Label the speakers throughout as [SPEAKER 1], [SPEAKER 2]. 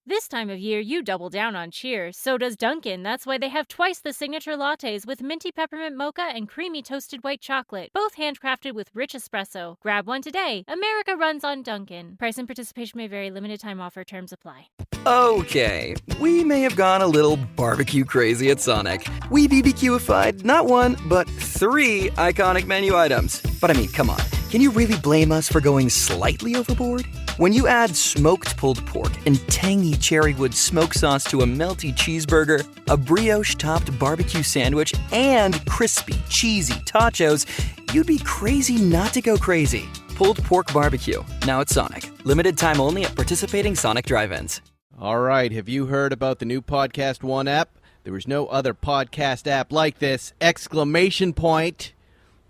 [SPEAKER 1] This time of year, you double down on cheer. So does Dunkin'. That's why they have twice the signature lattes with minty peppermint mocha and creamy toasted white chocolate, both handcrafted with rich espresso. Grab one today. America runs on Dunkin'. Price and participation may vary. Limited time offer. Terms apply.
[SPEAKER 2] Okay, we may have gone a little barbecue crazy at Sonic. We BBQified not one, but 3 iconic menu items. But I mean, come on, can you really blame us for going slightly overboard? When you add smoked pulled pork and tangy cherrywood smoke sauce to a melty cheeseburger, a brioche-topped barbecue sandwich, and crispy, cheesy tacos, you'd be crazy not to go crazy. Pulled pork barbecue, now at Sonic. Limited time only at participating Sonic drive-ins.
[SPEAKER 3] All right, have you heard about the new Podcast One app? There is no other podcast app like this! Exclamation point!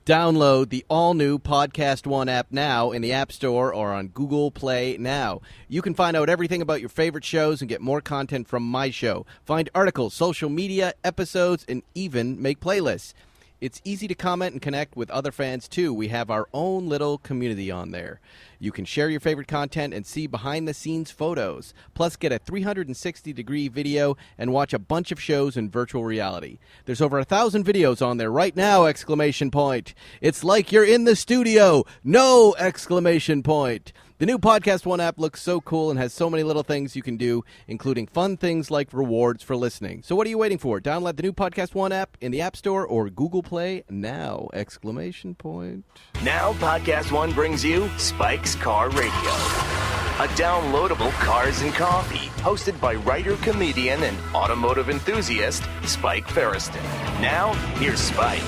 [SPEAKER 3] Download the all-new Podcast One app now in the App Store or on Google Play now. You can find out everything about your favorite shows and get more content from my show. Find articles, social media, episodes, and even make playlists. It's easy to comment and connect with other fans, too. We have our own little community on there. You can share your favorite content and see behind-the-scenes photos. Plus, get a 360-degree video and watch a bunch of shows in virtual reality. There's over 1,000 videos on there right now! Exclamation point. It's like you're in the studio! No! Exclamation point. The new Podcast One app looks so cool and has so many little things you can do, including fun things like rewards for listening. So what are you waiting for? Download the new Podcast One app in the App Store or Google Play now! Exclamation point.
[SPEAKER 4] Now Podcast One brings you Spike's Car Radio, a downloadable cars and coffee, hosted by writer, comedian, and automotive enthusiast Spike Ferriston. Now, here's Spike.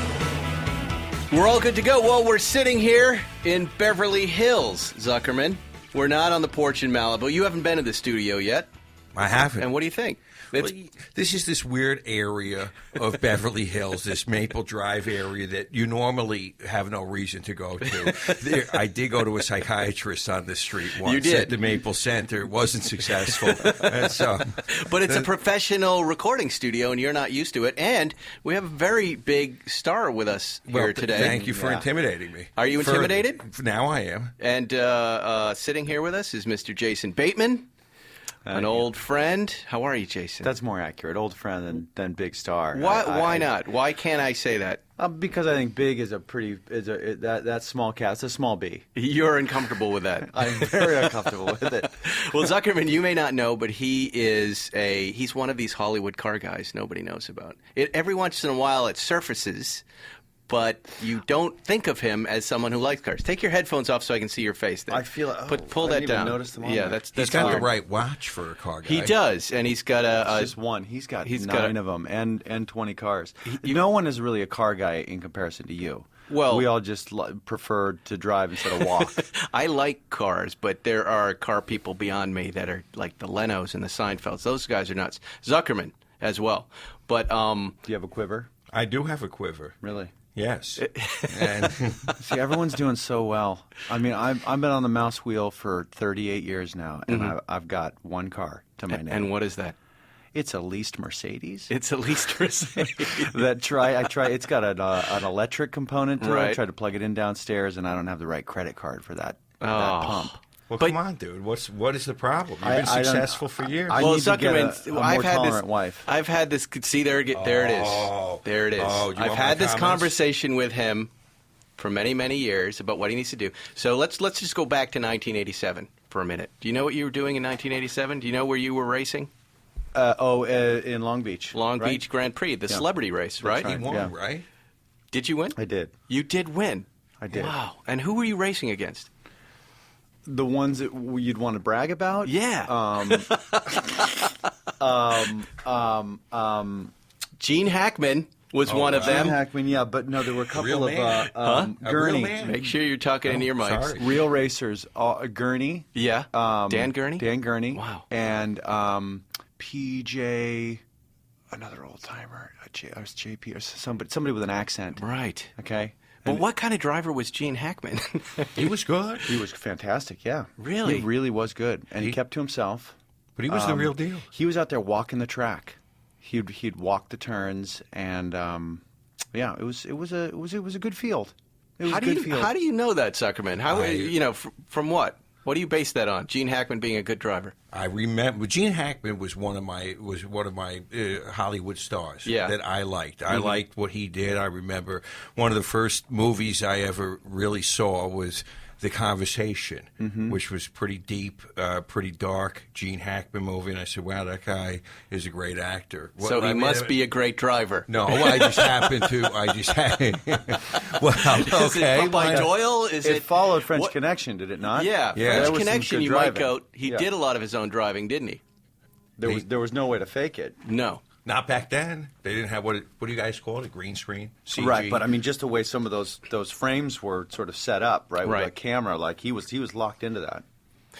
[SPEAKER 3] We're all good to go. Well, we're sitting here in Beverly Hills, Zuckerman. We're not on the porch in Malibu. You haven't been to the studio yet.
[SPEAKER 5] I haven't.
[SPEAKER 3] And what do you think?
[SPEAKER 5] Well, this is this weird area of Beverly Hills, this Maple Drive area that you normally have no reason to go to. I did go to a psychiatrist on the street once.
[SPEAKER 3] You did?
[SPEAKER 5] At the Maple Center. It wasn't successful.
[SPEAKER 3] But it's a professional recording studio, and you're not used to it. And we have a very big star with us here today.
[SPEAKER 5] Thank you for intimidating me.
[SPEAKER 3] Are you intimidated?
[SPEAKER 5] Now I am.
[SPEAKER 3] And sitting here with us is Mr. Jason Bateman. An old friend. How are you, Jason?
[SPEAKER 6] That's more accurate. Old friend than big star.
[SPEAKER 3] Why not? Why can't I say that?
[SPEAKER 6] Because I think big is that small cat. It's a small B.
[SPEAKER 3] You're uncomfortable with that.
[SPEAKER 6] I'm very uncomfortable with it.
[SPEAKER 3] Well, Zuckerman, you may not know, but he's one of these Hollywood car guys nobody knows about. Every once in a while it surfaces, but you don't think of him as someone who likes cars. Take your headphones off so I can see your face. Then.
[SPEAKER 6] I feel.
[SPEAKER 3] Pull that down.
[SPEAKER 6] Notice them on
[SPEAKER 3] yeah,
[SPEAKER 6] there.
[SPEAKER 3] that's
[SPEAKER 5] He's got
[SPEAKER 3] weird.
[SPEAKER 5] the right watch for a car guy.
[SPEAKER 3] He does, and he's got
[SPEAKER 6] It's just one. He's got 9 of them and 20 cars. No one is really a car guy in comparison to you.
[SPEAKER 3] Well,
[SPEAKER 6] we all just prefer to drive instead of walk.
[SPEAKER 3] I like cars, but there are car people beyond me that are like the Lenos and the Seinfelds. Those guys are nuts. Zuckerman as well. But
[SPEAKER 6] do you have a quiver?
[SPEAKER 5] I do have a quiver.
[SPEAKER 6] Really?
[SPEAKER 5] Yes. And
[SPEAKER 6] see, everyone's doing so well. I mean, I've been on the mouse wheel for 38 years now, and I've got one car to my name.
[SPEAKER 3] And what is that?
[SPEAKER 6] It's a leased Mercedes.
[SPEAKER 3] It's a leased Mercedes.
[SPEAKER 6] It's got an electric component to it. I
[SPEAKER 3] Right.
[SPEAKER 6] tried to plug it in downstairs, and I don't have the right credit card for that pump.
[SPEAKER 5] well, come on, dude. What is the problem? You've been successful for years.
[SPEAKER 6] I need to get a more tolerant wife.
[SPEAKER 3] I've had this. See, there it is. There it is.
[SPEAKER 5] Oh,
[SPEAKER 3] I've had this conversation with him for many, many years about what he needs to do. So let's just go back to 1987 for a minute. Do you know what you were doing in 1987? Do you know where you were racing?
[SPEAKER 6] In Long Beach.
[SPEAKER 3] Long Beach Grand Prix, the celebrity race, right?
[SPEAKER 5] He won, right?
[SPEAKER 3] Did you win?
[SPEAKER 6] I did.
[SPEAKER 3] You did win.
[SPEAKER 6] I did.
[SPEAKER 3] Wow. And who were you racing against?
[SPEAKER 6] The ones that you'd want to brag about?
[SPEAKER 3] Yeah. Gene Hackman was one of them.
[SPEAKER 6] Gene Hackman, yeah, but no, there were a couple
[SPEAKER 5] Real
[SPEAKER 6] of
[SPEAKER 5] man. A
[SPEAKER 6] Gurney.
[SPEAKER 5] real man.
[SPEAKER 3] Make sure you're talking into your mics.
[SPEAKER 5] Sorry.
[SPEAKER 6] Real racers. Gurney.
[SPEAKER 3] Yeah. Dan Gurney?
[SPEAKER 6] Dan Gurney.
[SPEAKER 3] Wow.
[SPEAKER 6] And PJ, another old timer, JP, or somebody with an accent.
[SPEAKER 3] Right.
[SPEAKER 6] Okay.
[SPEAKER 3] But what kind of driver was Gene Hackman?
[SPEAKER 5] He was good.
[SPEAKER 6] He was fantastic, yeah.
[SPEAKER 3] Really?
[SPEAKER 6] He really was good. And he kept to himself.
[SPEAKER 5] But he was the real deal.
[SPEAKER 6] He was out there walking the track. He'd walk the turns, and yeah, it was a good field. It was a good field.
[SPEAKER 3] How do you know that, Zuckerman? How from what? What do you base that on? Gene Hackman being a good driver.
[SPEAKER 5] I remember Gene Hackman was one of my Hollywood stars that I liked. I liked what he did. I remember one of the first movies I ever really saw was The Conversation, which was pretty deep, pretty dark, Gene Hackman movie. And I said, wow, that guy is a great actor.
[SPEAKER 3] So he must be a great driver.
[SPEAKER 5] No, I just happened to. Well, okay.
[SPEAKER 3] Is it by Doyle?
[SPEAKER 6] It followed French Connection, did it not?
[SPEAKER 3] Yeah,
[SPEAKER 5] Yeah.
[SPEAKER 3] French Connection, you might
[SPEAKER 6] driving.
[SPEAKER 3] go, he did a lot of his own driving, didn't he?
[SPEAKER 6] There was no way to fake it.
[SPEAKER 3] No.
[SPEAKER 5] Not back then. They didn't have what do you guys call it? A green screen? CG?
[SPEAKER 6] Right, but I mean, just the way some of those frames were sort of set up, right, with a camera, like he was locked into that.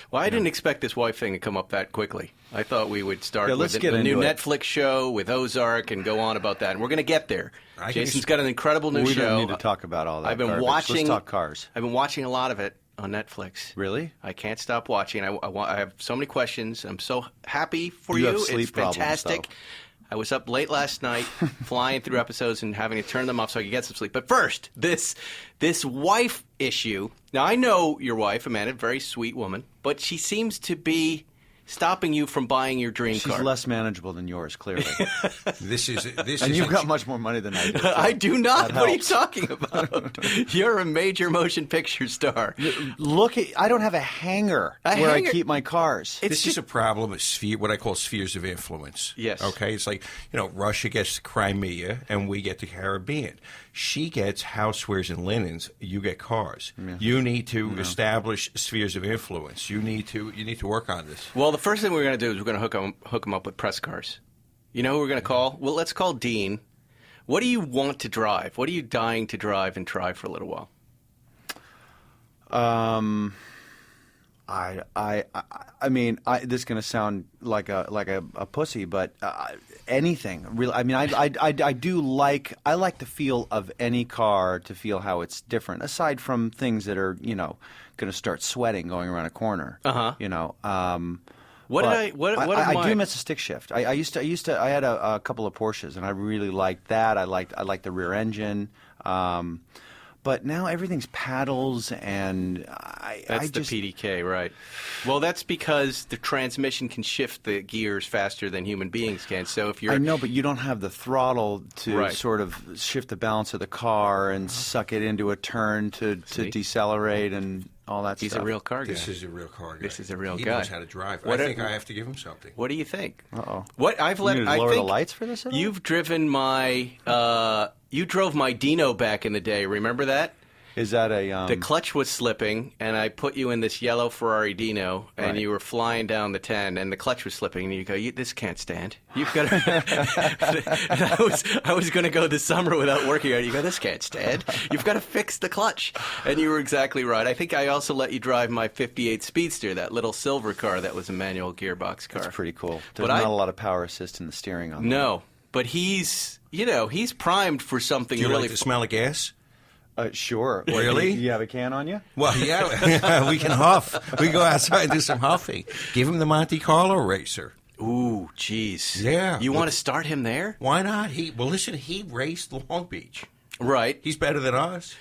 [SPEAKER 3] Well, I didn't expect this wife thing to come up that quickly. I thought we would start with the new Netflix show with Ozark and go on about that, and we're going to get there. Jason's got an incredible new show.
[SPEAKER 6] We don't need to talk about all that.
[SPEAKER 3] I've been
[SPEAKER 6] garbage.
[SPEAKER 3] watching.
[SPEAKER 6] Let's talk cars.
[SPEAKER 3] I've been watching a lot of it on Netflix.
[SPEAKER 6] Really?
[SPEAKER 3] I can't stop watching. I have so many questions. I'm so happy for you.
[SPEAKER 6] Have sleep
[SPEAKER 3] It's fantastic.
[SPEAKER 6] problems, though.
[SPEAKER 3] I was up late last night, flying through episodes and having to turn them off so I could get some sleep. But first, this wife issue. Now, I know your wife, Amanda, very sweet woman, but she seems to be stopping you from buying your dream car.
[SPEAKER 6] She's less manageable than yours, clearly.
[SPEAKER 5] This is.
[SPEAKER 6] And you've got much more money than I do. So
[SPEAKER 3] I do not.
[SPEAKER 6] that
[SPEAKER 3] What are you
[SPEAKER 6] helps.
[SPEAKER 3] talking about? You're a major motion picture star.
[SPEAKER 6] Look, I don't have a hangar where I keep my cars.
[SPEAKER 5] This is a problem of what I call spheres of influence.
[SPEAKER 3] Yes.
[SPEAKER 5] Okay? It's like, Russia gets Crimea and we get the Caribbean. She gets housewares and linens. You get cars. Yeah. You need to establish spheres of influence. You need to work on this.
[SPEAKER 3] Well, the first thing we're going to do is we're going to hook them up with press cars. You know who we're going to call? Well, let's call Dean. What do you want to drive? What are you dying to drive and try for a little while?
[SPEAKER 6] I mean, this is going to sound like a pussy, but anything really. I mean, I do like the feel of any car, to feel how it's different, aside from things that are going to start sweating going around a corner. I do miss a stick shift. I used to. I had a couple of Porsches, and I really liked that. I liked the rear engine. But now everything's paddles, and
[SPEAKER 3] That's the PDK, right? Well, that's because the transmission can shift the gears faster than human beings can. So if you're,
[SPEAKER 6] I know, but you don't have the throttle to sort of shift the balance of the car and suck it into a turn to decelerate and all that
[SPEAKER 3] He's
[SPEAKER 6] stuff.
[SPEAKER 3] a real car guy.
[SPEAKER 5] This is a real car guy.
[SPEAKER 3] This is a real
[SPEAKER 5] he
[SPEAKER 3] guy.
[SPEAKER 5] He knows how to drive. I think I have to give him something.
[SPEAKER 3] What do you think?
[SPEAKER 6] Uh-oh.
[SPEAKER 3] What I've let
[SPEAKER 6] You need to lower the lights for this at all?
[SPEAKER 3] You've driven my. You drove my Dino back in the day. Remember that?
[SPEAKER 6] Is that a
[SPEAKER 3] The clutch was slipping, and I put you in this yellow Ferrari Dino, and you were flying down the 10, and the clutch was slipping, and you go, "This can't stand. You've got to." I was going to go this summer without working on it. You go, "This can't stand. You've got to fix the clutch." And you were exactly right. I think I also let you drive my '58 Speedster, that little silver car that was a manual gearbox car.
[SPEAKER 6] That's pretty cool. There's not a lot of power assist in the steering on that.
[SPEAKER 3] No, but he's primed for something
[SPEAKER 5] Do you
[SPEAKER 3] really.
[SPEAKER 5] like the smell of gas?
[SPEAKER 6] Sure.
[SPEAKER 5] Really?
[SPEAKER 6] You have a can on you?
[SPEAKER 5] Well, yeah, we can huff. We can go outside and do some huffing. Give him the Monte Carlo racer.
[SPEAKER 3] Ooh, jeez.
[SPEAKER 5] Yeah.
[SPEAKER 3] You want to start him there?
[SPEAKER 5] Why not? He raced Long Beach.
[SPEAKER 3] Right.
[SPEAKER 5] He's better than us.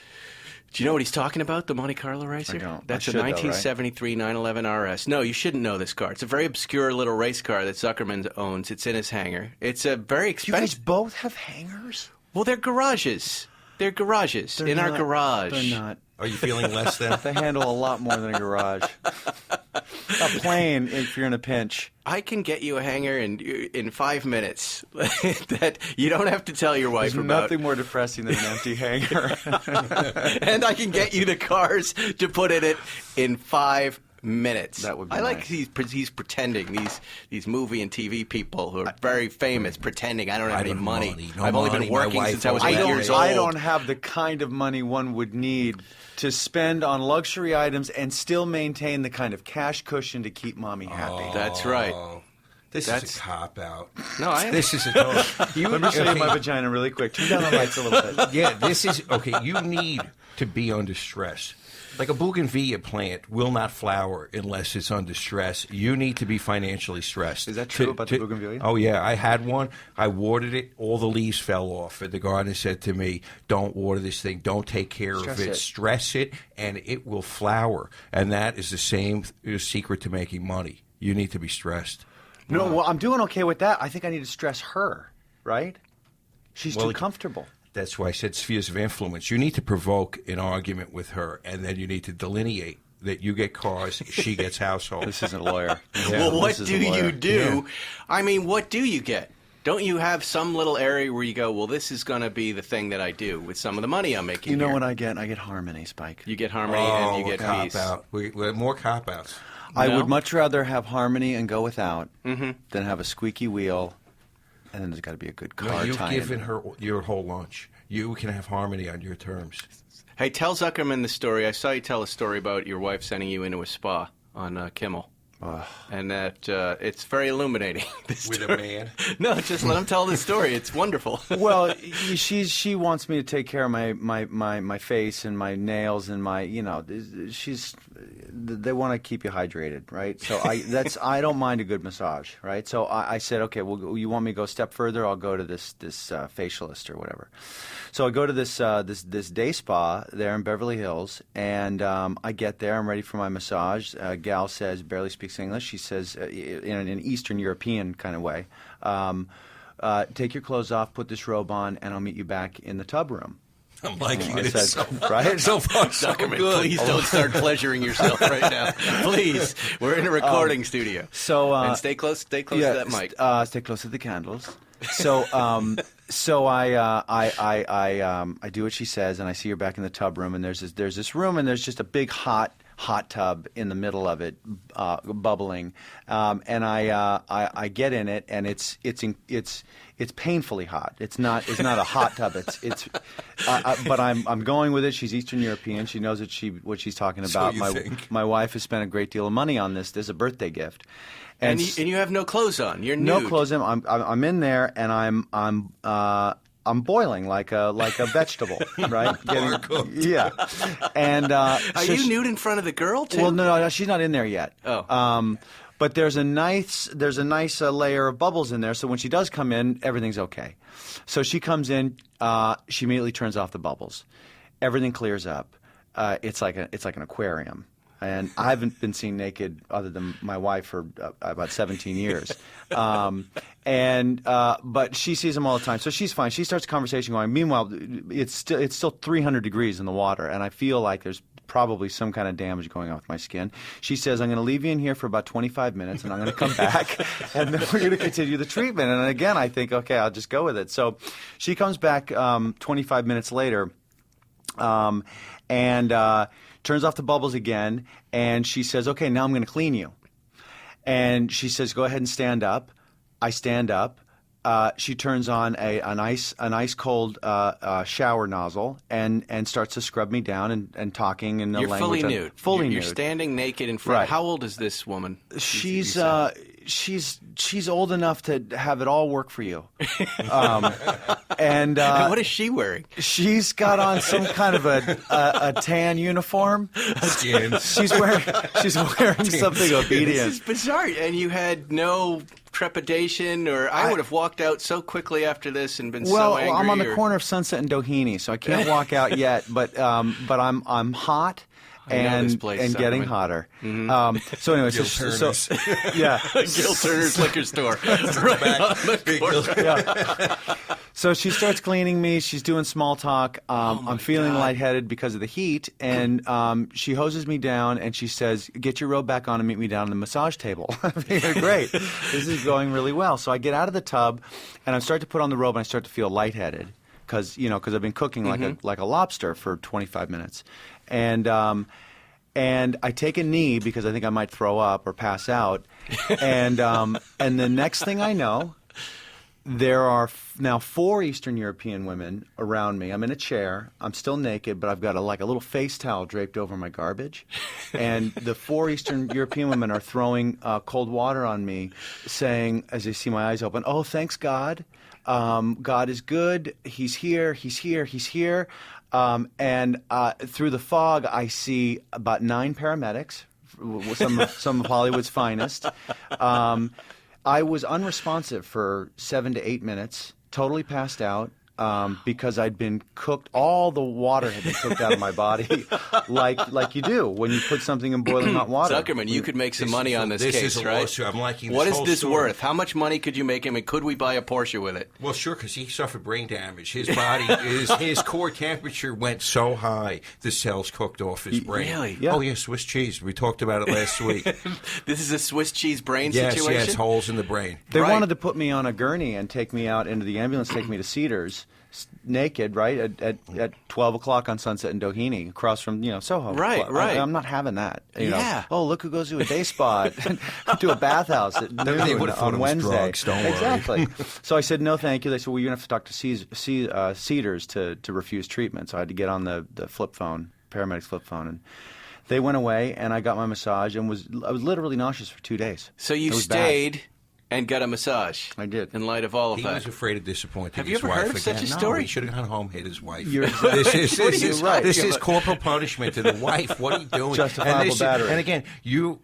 [SPEAKER 3] Do you know what he's talking about, the Monte Carlo racer?
[SPEAKER 6] I don't.
[SPEAKER 3] That's
[SPEAKER 6] I
[SPEAKER 3] a
[SPEAKER 6] should,
[SPEAKER 3] 1973 911 RS. No, you shouldn't know this car. It's a very obscure little race car that Zuckerman owns. It's in his hangar. It's a very
[SPEAKER 6] You
[SPEAKER 3] expensive...
[SPEAKER 6] guys both have hangars?
[SPEAKER 3] Well, they're garages. They're garages.
[SPEAKER 6] They're
[SPEAKER 3] in our
[SPEAKER 6] not-
[SPEAKER 3] garage.
[SPEAKER 6] They're not.
[SPEAKER 5] Are you feeling less than?
[SPEAKER 6] They handle a lot more than a garage. A plane, if you're in a pinch.
[SPEAKER 3] I can get you a hangar in 5 minutes that you don't have to tell your wife
[SPEAKER 6] There's
[SPEAKER 3] about.
[SPEAKER 6] nothing more depressing than an empty hangar.
[SPEAKER 3] And I can get you the cars to put in it in 5 minutes.
[SPEAKER 6] That would be
[SPEAKER 3] I like
[SPEAKER 6] nice.
[SPEAKER 3] he's pretending, these movie and TV people who are very famous pretending I don't have any money.
[SPEAKER 5] No
[SPEAKER 3] I've only
[SPEAKER 5] money.
[SPEAKER 3] been
[SPEAKER 5] My
[SPEAKER 3] working
[SPEAKER 5] wife
[SPEAKER 3] since I was
[SPEAKER 5] always
[SPEAKER 3] 8
[SPEAKER 5] had
[SPEAKER 3] years
[SPEAKER 5] to-
[SPEAKER 3] old.
[SPEAKER 6] I don't have the kind of money one would need to spend on luxury items and still maintain the kind of cash cushion to keep mommy happy.
[SPEAKER 3] That's right.
[SPEAKER 5] This is a cop-out.
[SPEAKER 7] No,
[SPEAKER 5] This is a total...
[SPEAKER 6] Let me show you my vagina really quick. Turn down the lights a little bit.
[SPEAKER 5] Yeah, this is... Okay, you need to be under stress. Like a bougainvillea plant will not flower unless it's under stress. You need to be financially stressed.
[SPEAKER 6] Is that true about the bougainvillea?
[SPEAKER 5] Oh, yeah. I had one. I watered it. All the leaves fell off. And the gardener said to me, don't water this thing. Don't take care of it. Stress it, and it will flower. And that is the same secret to making money. You need to be stressed.
[SPEAKER 6] No, well, I'm doing okay with that. I think I need to stress her, right? She's too comfortable.
[SPEAKER 5] That's why I said spheres of influence. You need to provoke an argument with her, and then you need to delineate that you get cars, she gets household.
[SPEAKER 6] This isn't a lawyer.
[SPEAKER 7] Well, what do you do? Yeah. I mean, what do you get? Don't you have some little area where you go, well, this is going to be the thing that I do with some of the money I'm making?
[SPEAKER 6] You know
[SPEAKER 7] here.
[SPEAKER 6] what I get? I get harmony, Spike.
[SPEAKER 7] You get harmony and you get peace.
[SPEAKER 5] We have more cop-outs.
[SPEAKER 6] I would much rather have harmony and go without than have a squeaky wheel, and then there's got to be a good car
[SPEAKER 5] You've
[SPEAKER 6] tie-in.
[SPEAKER 5] given her your whole lunch. You can have harmony on your terms.
[SPEAKER 7] Hey, tell Zuckerman the story. I saw you tell a story about your wife sending you into a spa on Kimmel. And that it's very illuminating.
[SPEAKER 5] With a man?
[SPEAKER 7] No, just let him tell the story. It's wonderful.
[SPEAKER 6] Well, she wants me to take care of my face and my nails and my, they want to keep you hydrated, right? So I don't mind a good massage, right? So I said, okay, well, you want me to go a step further? I'll go to this facialist or whatever. So I go to this day spa there in Beverly Hills, and I get there. I'm ready for my massage. Gal says, barely speaks English. She says, in an Eastern European kind of way, take your clothes off, put this robe on, and I'll meet you back in the tub room.
[SPEAKER 5] I'm liking this.
[SPEAKER 6] Right?
[SPEAKER 5] So far, so
[SPEAKER 7] Zuckerman,
[SPEAKER 5] good.
[SPEAKER 7] please don't start pleasuring yourself right now. Please. We're in a recording studio.
[SPEAKER 6] So
[SPEAKER 7] and stay close to that mic.
[SPEAKER 6] Stay close to the candles. So I do what she says, and I see her back in the tub room, and there's this room, and there's just a big hot tub in the middle of it, bubbling, and I get in it, and it's painfully hot. It's not a hot tub. But I'm going with it. She's Eastern European. She knows what she's talking about. My wife has spent a great deal of money on this. This is a birthday gift.
[SPEAKER 7] And you have no clothes on. You're nude.
[SPEAKER 6] No clothes on. I'm in there, and I'm boiling like a vegetable, right? Yeah. And
[SPEAKER 7] are you nude in front of the girl too?
[SPEAKER 6] Well, no, she's not in there yet.
[SPEAKER 7] Oh.
[SPEAKER 6] But there's a nice layer of bubbles in there, so when she does come in, everything's okay. So she comes in, she immediately turns off the bubbles. Everything clears up. It's like an aquarium. And I haven't been seen naked other than my wife for about 17 years. But she sees them all the time, so she's fine. She starts a conversation going. Meanwhile, it's still 300 degrees in the water, and I feel like there's probably some kind of damage going on with my skin. She says, I'm going to leave you in here for about 25 minutes, and I'm going to come back, and then we're going to continue the treatment. And again, I think, okay, I'll just go with it. So she comes back 25 minutes later, turns off the bubbles again, and she says, okay, now I'm going to clean you. And she says, go ahead and stand up. I stand up. She turns on an ice cold shower nozzle and starts to scrub me down and talking in the language.
[SPEAKER 7] You're fully nude.
[SPEAKER 6] Fully nude.
[SPEAKER 7] You're standing naked in front.
[SPEAKER 6] Right.
[SPEAKER 7] How old is this woman?
[SPEAKER 6] She's old enough to have it all work for you. And
[SPEAKER 7] what is she wearing?
[SPEAKER 6] She's got on some kind of a tan uniform. She's wearing something obedient.
[SPEAKER 7] This is bizarre. And you had no trepidation, or I would have walked out so quickly after this and been so angry.
[SPEAKER 6] Well, I'm on the corner of Sunset and Doheny, so I can't walk out yet. But I'm hot. And getting hotter.
[SPEAKER 7] Mm-hmm.
[SPEAKER 6] So anyway,
[SPEAKER 5] Gil Turner's.
[SPEAKER 6] Yeah,
[SPEAKER 7] Gil Turner's liquor store. Right on the corner.
[SPEAKER 6] Yeah. So she starts cleaning me. She's doing small talk. I'm feeling lightheaded because of the heat, and she hoses me down, and she says, "Get your robe back on and meet me down on the massage table." I'm thinking, great, this is going really well. So I get out of the tub, and I start to put on the robe, and I start to feel lightheaded because I've been cooking like a lobster for 25 minutes. And I take a knee because I think I might throw up or pass out. And the next thing I know, There are now 4 Eastern European women around me. I'm in a chair. I'm still naked, but I've got a little face towel draped over my garbage. And the 4 Eastern European women are throwing cold water on me, saying, as they see my eyes open, "Oh, thanks God. God is good. He's here. He's here. He's here." And through the fog, I see about 9 paramedics, some of Hollywood's finest. I was unresponsive for 7 to 8 minutes, totally passed out, because I'd been cooked. All the water had been cooked out of my body, like you do when you put something in boiling hot water.
[SPEAKER 7] Zuckerman, you could make some money on this case,
[SPEAKER 5] is a
[SPEAKER 7] right?
[SPEAKER 5] lawsuit. I'm liking this
[SPEAKER 7] What is
[SPEAKER 5] whole
[SPEAKER 7] this
[SPEAKER 5] story.
[SPEAKER 7] worth? How much money could you make him, and could we buy a Porsche with it?
[SPEAKER 5] Well, sure, because he suffered brain damage. His body, his core temperature went so high, the cells cooked off his brain.
[SPEAKER 7] Really?
[SPEAKER 6] Yeah.
[SPEAKER 5] Oh, yeah, Swiss cheese. We talked about it last week.
[SPEAKER 7] This is a Swiss cheese brain
[SPEAKER 5] Yes,
[SPEAKER 7] situation?
[SPEAKER 5] yes, holes in the brain.
[SPEAKER 6] They
[SPEAKER 7] Right.
[SPEAKER 6] wanted to put me on a gurney and take me out into the ambulance, take me to Cedars, naked, right, at 12 o'clock on Sunset and Doheny, across from, Soho.
[SPEAKER 7] Right, right.
[SPEAKER 6] I'm not having that. You know.
[SPEAKER 7] Yeah.
[SPEAKER 6] Oh, look who goes to a day spa, to a bathhouse at
[SPEAKER 5] They
[SPEAKER 6] noon
[SPEAKER 5] would've thought
[SPEAKER 6] on
[SPEAKER 5] it was
[SPEAKER 6] Wednesday.
[SPEAKER 5] drugs, don't worry.
[SPEAKER 6] Exactly. So I said, no, thank you. They said, well, you're going to have to talk to Cedars to refuse treatment. So I had to get on the flip phone, paramedics flip phone, and they went away, and I got my massage, and I was literally nauseous for 2 days.
[SPEAKER 7] So you
[SPEAKER 6] It was bad.
[SPEAKER 7] stayed and got a massage.
[SPEAKER 6] I did.
[SPEAKER 7] In light of all of
[SPEAKER 5] He
[SPEAKER 7] that.
[SPEAKER 5] was afraid of disappointing
[SPEAKER 7] Have you
[SPEAKER 5] his
[SPEAKER 7] ever
[SPEAKER 5] wife
[SPEAKER 7] heard of such
[SPEAKER 5] again.
[SPEAKER 7] a
[SPEAKER 5] No,
[SPEAKER 7] story?
[SPEAKER 5] he should have gone home, hit his wife.
[SPEAKER 6] You're
[SPEAKER 5] This is
[SPEAKER 6] right.
[SPEAKER 5] This
[SPEAKER 6] Yeah,
[SPEAKER 5] is
[SPEAKER 6] but-
[SPEAKER 5] corporal punishment to the wife. What are you doing?
[SPEAKER 6] Justifiable battery.
[SPEAKER 5] And again, you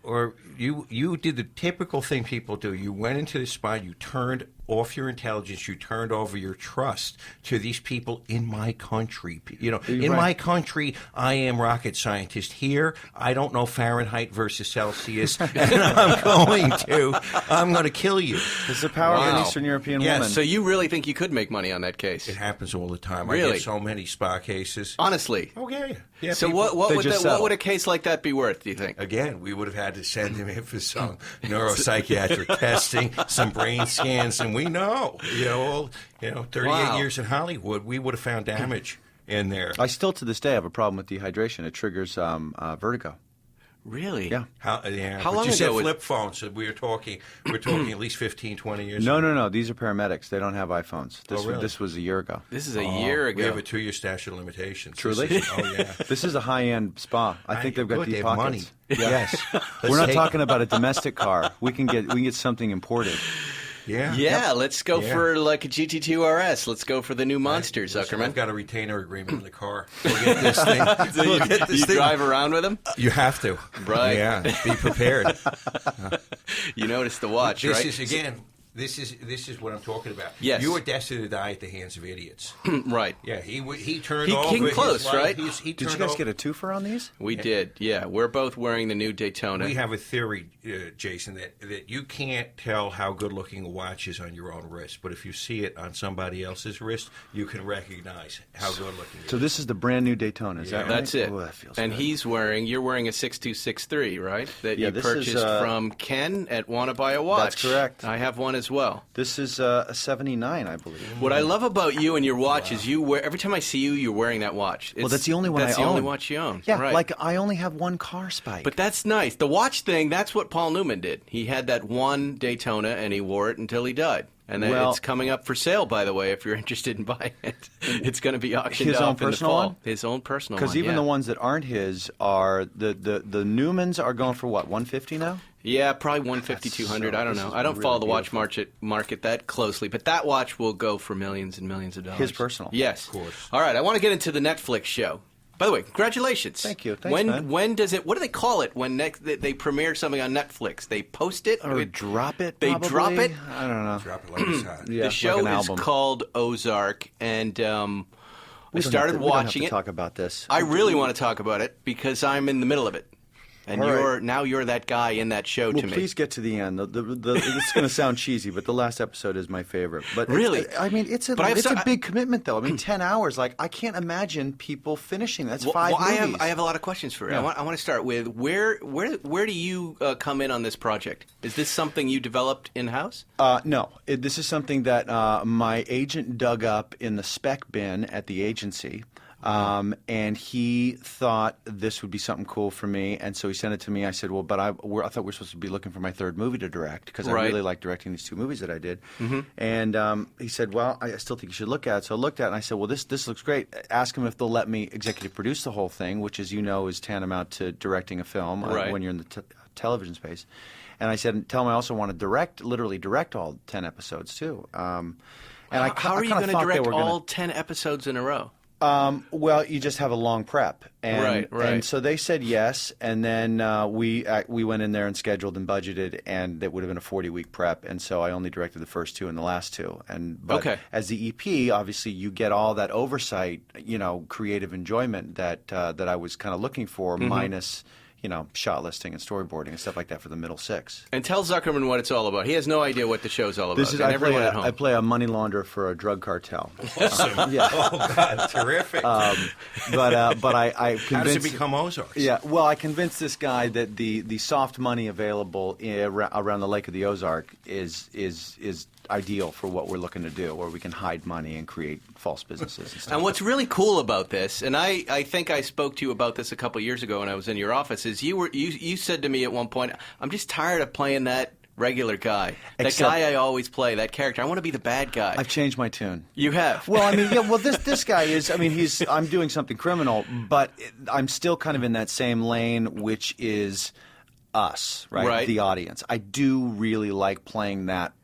[SPEAKER 5] did the typical thing people do. You went into the spot. You turned off your intelligence. You turned over your trust to these people in my country. In my country, I am rocket scientist. Here, I don't know Fahrenheit versus Celsius, and I'm going to kill you.
[SPEAKER 6] It's the power of
[SPEAKER 7] Wow.
[SPEAKER 6] an Eastern European
[SPEAKER 5] Yes.
[SPEAKER 6] woman.
[SPEAKER 7] So you really think you could make money on that case?
[SPEAKER 5] It happens all the time. I
[SPEAKER 7] Really?
[SPEAKER 5] get so many spa cases.
[SPEAKER 7] Honestly.
[SPEAKER 5] Oh, yeah. Yeah,
[SPEAKER 7] So
[SPEAKER 5] people-
[SPEAKER 7] what
[SPEAKER 6] They
[SPEAKER 7] would
[SPEAKER 6] just
[SPEAKER 7] what
[SPEAKER 6] settle.
[SPEAKER 7] would a case like that be worth, do you think?
[SPEAKER 5] Again, we would have had to send him in for some neuropsychiatric testing, some brain scans, and we know, 38
[SPEAKER 7] Wow.
[SPEAKER 5] years in Hollywood, we would have found damage in there.
[SPEAKER 6] I still to this day have a problem with dehydration. It triggers vertigo.
[SPEAKER 7] Really?
[SPEAKER 6] Yeah.
[SPEAKER 7] How
[SPEAKER 5] But
[SPEAKER 7] long
[SPEAKER 5] you said
[SPEAKER 7] ago was-
[SPEAKER 5] flip phones, so we're talking at least 15, 20 years
[SPEAKER 6] No,
[SPEAKER 5] ago.
[SPEAKER 6] no. These are paramedics. They don't have iPhones.
[SPEAKER 5] really?
[SPEAKER 6] This was a year ago.
[SPEAKER 7] This is a year ago.
[SPEAKER 5] We have a 2-year statute of limitations.
[SPEAKER 6] Truly?
[SPEAKER 5] Oh, yeah.
[SPEAKER 6] This is a high-end spa. I think they've got
[SPEAKER 5] Good,
[SPEAKER 6] deep
[SPEAKER 5] they have
[SPEAKER 6] pockets.
[SPEAKER 5] money. Yes.
[SPEAKER 6] We're not talking about a domestic car. We can get something imported.
[SPEAKER 7] Yeah, let's go
[SPEAKER 5] Yeah.
[SPEAKER 7] for like a GT2 RS. Let's go for the new monster,
[SPEAKER 5] Listen,
[SPEAKER 7] Zuckerman.
[SPEAKER 5] I've got a retainer agreement in the car. We'll get this thing. We'll get this
[SPEAKER 7] You
[SPEAKER 5] thing.
[SPEAKER 7] drive around with him?
[SPEAKER 5] You have to.
[SPEAKER 7] Right.
[SPEAKER 5] Yeah. Be prepared.
[SPEAKER 7] You noticed the watch,
[SPEAKER 5] This
[SPEAKER 7] right?
[SPEAKER 5] is again. This is what I'm talking about.
[SPEAKER 7] Yes.
[SPEAKER 5] You are destined to die at the hands of idiots.
[SPEAKER 7] Right.
[SPEAKER 5] Yeah, he turned
[SPEAKER 7] He
[SPEAKER 5] over
[SPEAKER 7] came
[SPEAKER 5] his
[SPEAKER 7] close,
[SPEAKER 5] life.
[SPEAKER 7] right?
[SPEAKER 5] He
[SPEAKER 6] Did you
[SPEAKER 5] turned
[SPEAKER 6] guys
[SPEAKER 5] over-
[SPEAKER 6] get a twofer on these?
[SPEAKER 7] We did, yeah. We're both wearing the new Daytona.
[SPEAKER 5] We have a theory, Jason, that you can't tell how good-looking a watch is on your own wrist, but if you see it on somebody else's wrist, you can recognize how good-looking it
[SPEAKER 6] So
[SPEAKER 5] is.
[SPEAKER 6] this is the brand new Daytona. Is that right?
[SPEAKER 7] That's it.
[SPEAKER 6] Oh, that feels
[SPEAKER 7] and
[SPEAKER 6] good.
[SPEAKER 7] you're wearing a 6263, right? That
[SPEAKER 6] Yeah,
[SPEAKER 7] you
[SPEAKER 6] this is,
[SPEAKER 7] purchased from Ken at Wanna Buy a Watch.
[SPEAKER 6] That's correct.
[SPEAKER 7] I have one as well.
[SPEAKER 6] This is a 79, I believe.
[SPEAKER 7] What I love about you and your watch is you wear, every time I see you, you're wearing that watch.
[SPEAKER 6] Well, that's the only one
[SPEAKER 7] That's
[SPEAKER 6] I
[SPEAKER 7] the only
[SPEAKER 6] own.
[SPEAKER 7] watch you own.
[SPEAKER 6] Yeah,
[SPEAKER 7] right.
[SPEAKER 6] like I only have one car, Spike.
[SPEAKER 7] But that's nice. The watch thing, that's what Paul Newman did. He had that one Daytona and he wore it until he died. And then
[SPEAKER 6] Well-
[SPEAKER 7] it's coming up for sale, by the way, if you're interested in buying it. It's going to be auctioned
[SPEAKER 6] His
[SPEAKER 7] off
[SPEAKER 6] own
[SPEAKER 7] in the
[SPEAKER 6] personal
[SPEAKER 7] fall.
[SPEAKER 6] one?
[SPEAKER 7] His own personal one.
[SPEAKER 6] Because even
[SPEAKER 7] yeah.
[SPEAKER 6] the ones that aren't his are the Newmans are going for what, 150 now?
[SPEAKER 7] Yeah, probably 150, 200.
[SPEAKER 6] So
[SPEAKER 7] I don't
[SPEAKER 6] this
[SPEAKER 7] know.
[SPEAKER 6] is
[SPEAKER 7] I don't
[SPEAKER 6] really
[SPEAKER 7] follow the watch
[SPEAKER 6] beautiful.
[SPEAKER 7] market that closely, but that watch will go for millions and millions of dollars.
[SPEAKER 6] His personal.
[SPEAKER 7] Yes.
[SPEAKER 5] Of course.
[SPEAKER 7] All right, I want to get into the Netflix show. By the way, congratulations.
[SPEAKER 6] Thank you. Thanks, man.
[SPEAKER 7] When does it? What do they call it when they premiere something on Netflix? They post it
[SPEAKER 6] Or drop it,
[SPEAKER 7] They
[SPEAKER 6] probably?
[SPEAKER 7] drop it.
[SPEAKER 6] I don't know.
[SPEAKER 5] Drop it like it's hot.
[SPEAKER 6] Yeah,
[SPEAKER 7] The show
[SPEAKER 6] like an
[SPEAKER 7] is
[SPEAKER 6] album.
[SPEAKER 7] called Ozark, and I
[SPEAKER 6] We don't
[SPEAKER 7] started
[SPEAKER 6] have to- we don't have
[SPEAKER 7] watching
[SPEAKER 6] to
[SPEAKER 7] it.
[SPEAKER 6] talk about this.
[SPEAKER 7] I really want to talk about it because I'm in the middle of it, and
[SPEAKER 6] All right.
[SPEAKER 7] you're that guy in that show
[SPEAKER 6] Well,
[SPEAKER 7] to me.
[SPEAKER 6] please get to the end. It's going to sound cheesy, but the last episode is my favorite. But
[SPEAKER 7] Really?
[SPEAKER 6] I mean, it's a
[SPEAKER 7] But I've
[SPEAKER 6] a big commitment, though. I mean, 10 hours. Like, I can't imagine people finishing. That's 5 movies.
[SPEAKER 7] I have a lot of questions for you.
[SPEAKER 6] Yeah.
[SPEAKER 7] I want to start with where do you come in on this project? Is this something you developed in house?
[SPEAKER 6] No, this is something that my agent dug up in the spec bin at the agency. And he thought this would be something cool for me, and so he sent it to me. I said, well, but I thought we were supposed to be looking for my third movie to direct, because I really like directing these 2 movies that I did. And he said, well, I still think you should look at it. So I looked at it, and I said, well, this looks great. Ask him if they'll let me executive produce the whole thing, which, as you know, is tantamount to directing a film when you're in the television space. And I said, tell him I also want to literally direct all 10 episodes too. And
[SPEAKER 7] how are you going to direct all 10 episodes in a row?
[SPEAKER 6] Well, you just have a long prep, and
[SPEAKER 7] right.
[SPEAKER 6] And so they said yes, and then we went in there and scheduled and budgeted, and it would have been a 40-week prep, and so I only directed the first 2 and the last 2. But as the EP, obviously you get all that oversight, creative enjoyment that I was kind of looking for, minus shot listing and storyboarding and stuff like that for the middle 6.
[SPEAKER 7] And tell Zuckerman what it's all about. He has no idea what the show's all about.
[SPEAKER 6] I play a money launderer for a drug cartel.
[SPEAKER 5] Awesome.
[SPEAKER 6] Yeah.
[SPEAKER 5] Oh, God, terrific.
[SPEAKER 6] But I convinced...
[SPEAKER 5] How does it become Ozarks?
[SPEAKER 6] Yeah, well, I convinced this guy that the soft money available around the Lake of the Ozark is ideal for what we're looking to do, where we can hide money and create false businesses and stuff.
[SPEAKER 7] And what's really cool about this, and I think I spoke to you about this a couple of years ago when I was in your office, is you said to me at one point, I'm just tired of playing that regular guy. That guy I always play, that character. I want to be the bad guy.
[SPEAKER 6] I've changed my tune.
[SPEAKER 7] You have?
[SPEAKER 6] Well, I mean, yeah, well, this guy is, I mean, I'm doing something criminal, but I'm still kind of in that same lane, which is us, right? The audience. I do really like playing that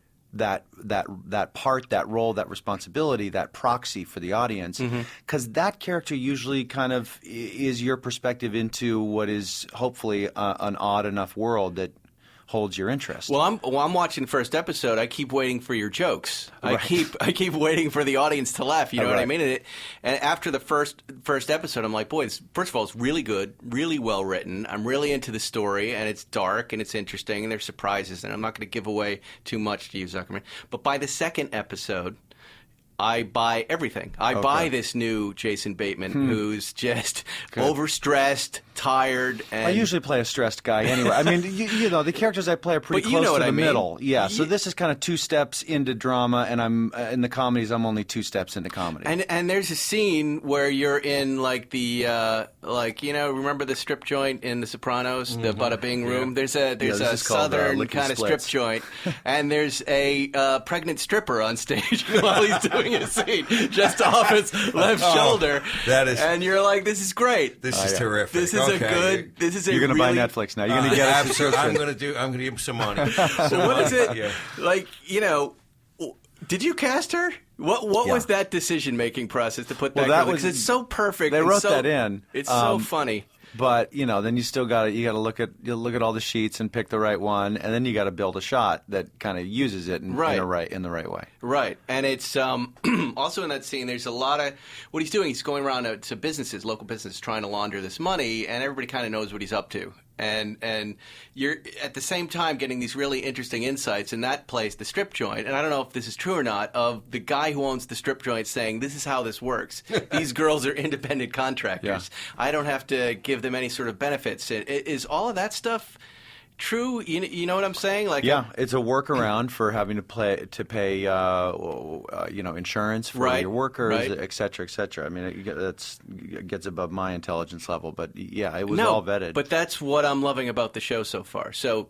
[SPEAKER 6] part, that role, that responsibility, that proxy for the audience, because that character usually kind of is your perspective into what is hopefully an odd enough world that holds your interest.
[SPEAKER 7] Well, I'm watching the first episode. I keep waiting for your jokes. I keep waiting for the audience to laugh. You know what I mean? And after the first episode, I'm like, boy, first of all, it's really good, really well written. I'm really into the story, and it's dark and it's interesting, and there's surprises. And I'm not going to give away too much to you, Zuckerman. But by the second episode, I buy everything. I buy this new Jason Bateman, who's just overstressed, tired. And
[SPEAKER 6] I usually play a stressed guy anyway. I mean, you know, the characters I play are pretty close to the middle. Yeah, so this is kind of 2 steps into drama, and I'm in the comedies. I'm only 2 steps into comedy.
[SPEAKER 7] And there's a scene where you're in like the remember the strip joint in The Sopranos, the Bada Bing room. There's a southern kind of strip joint, and there's a pregnant stripper on stage while he's doing a scene just off his left shoulder.
[SPEAKER 5] That is,
[SPEAKER 7] and you're like, this is great.
[SPEAKER 5] This is terrific.
[SPEAKER 7] This is a good. This is a.
[SPEAKER 6] You're going to buy Netflix now. You're going to get it.
[SPEAKER 5] Absolutely. I'm going to give him some money.
[SPEAKER 7] So what is it like? Did you cast her? What was that decision making process to put that? Well, because it's so perfect.
[SPEAKER 6] They wrote that in.
[SPEAKER 7] It's so funny.
[SPEAKER 6] But then you still got to look at all the sheets and pick the right one, and then you got to build a shot that kind of uses it in the right way.
[SPEAKER 7] Right, and it's also in that scene. There's a lot of what he's doing. He's going around to businesses, local businesses, trying to launder this money, and everybody kind of knows what he's up to. And you're at the same time getting these really interesting insights in that place, the strip joint. And I don't know if this is true or not, of the guy who owns the strip joint saying, this is how this works. These girls are independent contractors. Yeah. I don't have to give them any sort of benefits. Is all of that stuff true? You know what I'm saying? Like,
[SPEAKER 6] it's a workaround for having to pay insurance for your workers, et cetera, et cetera. I mean, it gets above my intelligence level, but it was all vetted.
[SPEAKER 7] But that's what I'm loving about the show so far. So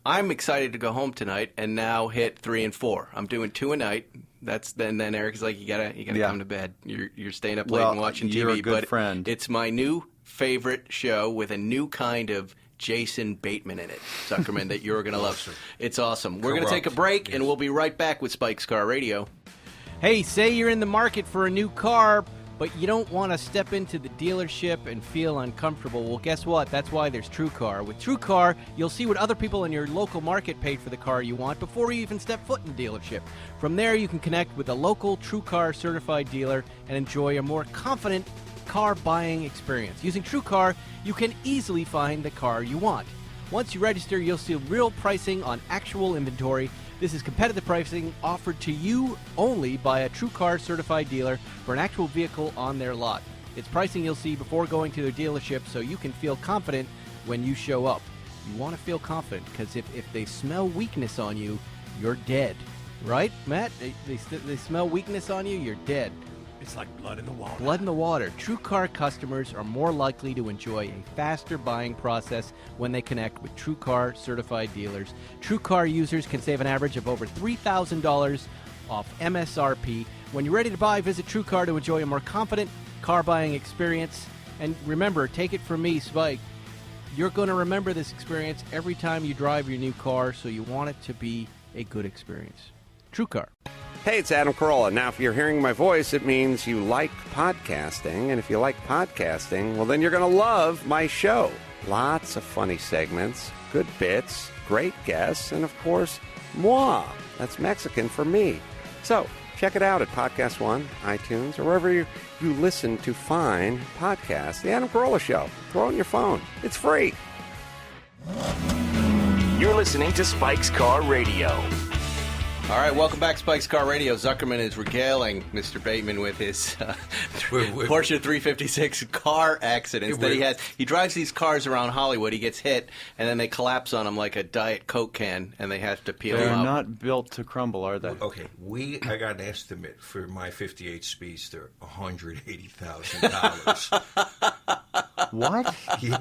[SPEAKER 7] I'm excited to go home tonight and now hit 3 and 4. I'm doing 2 a night. Then Eric's like, you gotta come to bed. You're staying up late and watching TV.
[SPEAKER 6] You're a good friend.
[SPEAKER 7] It's my new favorite show with a new kind of Jason Bateman in it, Zuckerman, that you're going to love. It's awesome. We're going to take a break, and we'll be right back with Spike's Car Radio.
[SPEAKER 3] Hey, say you're in the market for a new car, but you don't want to step into the dealership and feel uncomfortable. Well, guess what? That's why there's TrueCar. With TrueCar, you'll see what other people in your local market paid for the car you want before you even step foot in the dealership. From there, you can connect with a local TrueCar certified dealer and enjoy a more confident car buying experience. Using TrueCar, you can easily find the car you want. Once you register, you'll see real pricing on actual inventory. This is competitive pricing offered to you only by a TrueCar certified dealer for an actual vehicle on their lot. It's pricing you'll see before going to their dealership, so you can feel confident when you show up. You want to feel confident because if they smell weakness on you, you're dead. Right, Matt? They smell weakness on you, you're dead.
[SPEAKER 5] It's like blood in the water.
[SPEAKER 3] Blood in the water. TrueCar customers are more likely to enjoy a faster buying process when they connect with TrueCar certified dealers. TrueCar users can save an average of over $3,000 off MSRP. When you're ready to buy, visit TrueCar to enjoy a more confident car buying experience. And remember, take it from me, Spike, you're going to remember this experience every time you drive your new car, so you want it to be a good experience. TrueCar.
[SPEAKER 8] Hey, it's Adam Carolla. Now, if you're hearing my voice, it means you like podcasting. And if you like podcasting, well, then you're going to love my show. Lots of funny segments, good bits, great guests, and, of course, moi. That's Mexican for me. So, check it out at Podcast One, iTunes, or wherever you listen to fine podcasts. The Adam Carolla Show. Throw it on your phone. It's free.
[SPEAKER 4] You're listening to Spike's Car Radio.
[SPEAKER 7] All right, welcome back, Spike's Car Radio. Zuckerman is regaling Mr. Bateman with his Porsche 356 car accidents that he has. He drives these cars around Hollywood. He gets hit, and then they collapse on him like a Diet Coke can, and they have to peel him
[SPEAKER 6] They're
[SPEAKER 7] out.
[SPEAKER 6] not built to crumble, are they?
[SPEAKER 5] Okay, I got an estimate for my 58 Speedster, $180,000.
[SPEAKER 6] What?
[SPEAKER 5] Yeah,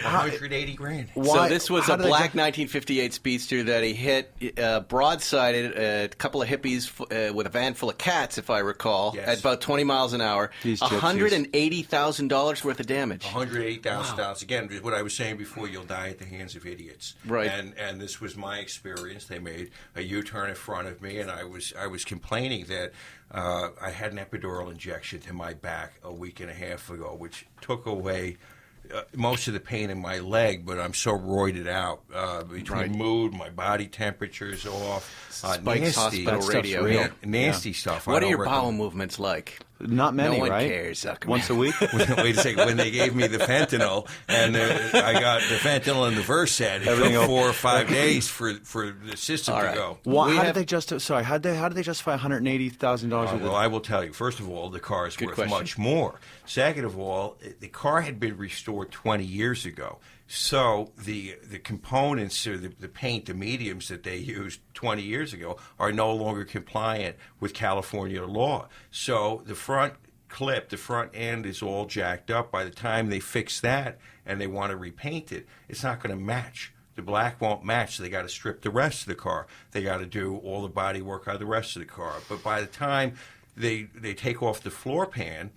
[SPEAKER 5] 180 grand.
[SPEAKER 7] So this was a black 1958 Speedster that he hit broadsided a couple of hippies with a van full of cats, if I recall, at about 20 miles an hour. $180,000 worth of damage.
[SPEAKER 5] $180,000. Wow. Again, what I was saying before, you'll die at the hands of idiots.
[SPEAKER 7] Right.
[SPEAKER 5] And this was my experience. They made a U-turn in front of me, and I was complaining that I had an epidural injection to my back a week and a half ago, which took away most of the pain in my leg, but I'm so roided out between mood, my body temperature's off.
[SPEAKER 7] Spike's Hospital Radio.
[SPEAKER 5] Nasty stuff.
[SPEAKER 7] What are your bowel movements like?
[SPEAKER 6] Not many,
[SPEAKER 7] no one
[SPEAKER 6] right?
[SPEAKER 7] Cares, Zuckerman.
[SPEAKER 6] Once a week?
[SPEAKER 5] Wait a second. When they gave me the fentanyl, and I got the fentanyl and the Versed, it took 4 or 5 days for the system to go.
[SPEAKER 6] How did they justify $180,000?
[SPEAKER 5] Well, I will tell you. First of all, the car is worth much more. Second of all, the car had been restored 20 years ago. So the components, or the paint, the mediums that they used 20 years ago are no longer compliant with California law. So the front clip, the front end is all jacked up. By the time they fix that and they want to repaint it, it's not going to match. The black won't match, so they got to strip the rest of the car. They got to do all the body work on the rest of the car. But by the time they take off the floor pan,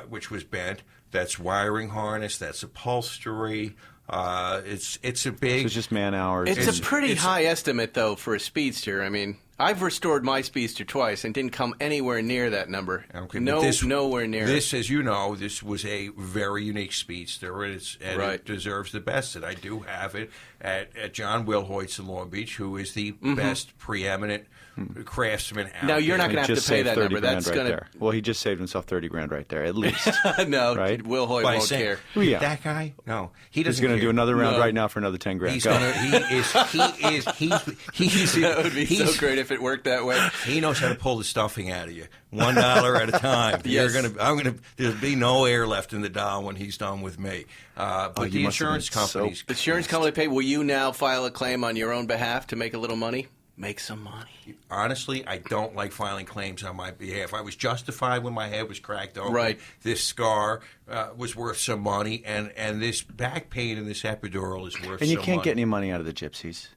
[SPEAKER 5] which was bent, that's wiring harness, that's upholstery. It's a big.
[SPEAKER 6] So it's just man hours.
[SPEAKER 7] It's a pretty high estimate, though, for a Speedster. I mean, I've restored my Speedster twice and didn't come anywhere near that number.
[SPEAKER 5] Okay,
[SPEAKER 7] nowhere near.
[SPEAKER 5] This, as you know, this was a very unique Speedster, and it deserves the best. And I do have it at John Wilhoit's in Long Beach, who is the best preeminent craftsman out
[SPEAKER 7] Now, you're not
[SPEAKER 5] there.
[SPEAKER 7] going to have to pay that number. That's
[SPEAKER 6] going to. Well, he just saved himself $30,000 right there, at least.
[SPEAKER 7] No,
[SPEAKER 6] right?
[SPEAKER 7] Will Hoyt won't care.
[SPEAKER 5] That guy? No, he doesn't.
[SPEAKER 6] He's going to do another round right now for another $10,000.
[SPEAKER 7] That would be so great if it worked that way.
[SPEAKER 5] He knows how to pull the stuffing out of you, $1 at a time.
[SPEAKER 7] Yes.
[SPEAKER 5] There'll be no air left in the doll when he's done with me. But the insurance companies,
[SPEAKER 7] the insurance company pay. Will you now file a claim on your own behalf to make a little money? Make some money.
[SPEAKER 5] Honestly, I don't like filing claims on my behalf. I was justified when my head was cracked open.
[SPEAKER 7] Right.
[SPEAKER 5] This scar was worth some money, and this back pain and this epidural is worth some money.
[SPEAKER 6] And you can't get any money out of the gypsies.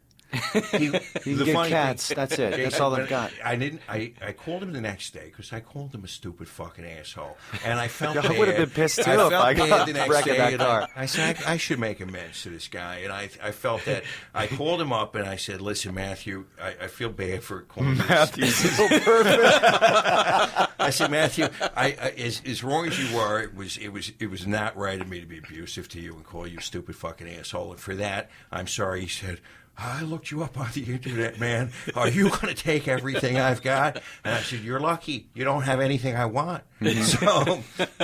[SPEAKER 6] You can get cats. That's it. That's all they've got.
[SPEAKER 5] I called him the next day because I called him a stupid fucking asshole, and I felt bad.
[SPEAKER 6] I would have been pissed too
[SPEAKER 5] if
[SPEAKER 6] I got
[SPEAKER 5] the next
[SPEAKER 6] wrecked
[SPEAKER 5] day.
[SPEAKER 6] that car.
[SPEAKER 5] I said I should make amends to this guy, and I felt that. I called him up and I said, "Listen, Matthew, I feel bad for calling
[SPEAKER 6] Matthew's so perfect."
[SPEAKER 5] I said, Matthew, as wrong as you were, it was not right of me to be abusive to you and call you a stupid fucking asshole, and for that, I'm sorry. He said, I looked you up on the internet, man. Are you going to take everything I've got? And I said, you're lucky. You don't have anything I want. So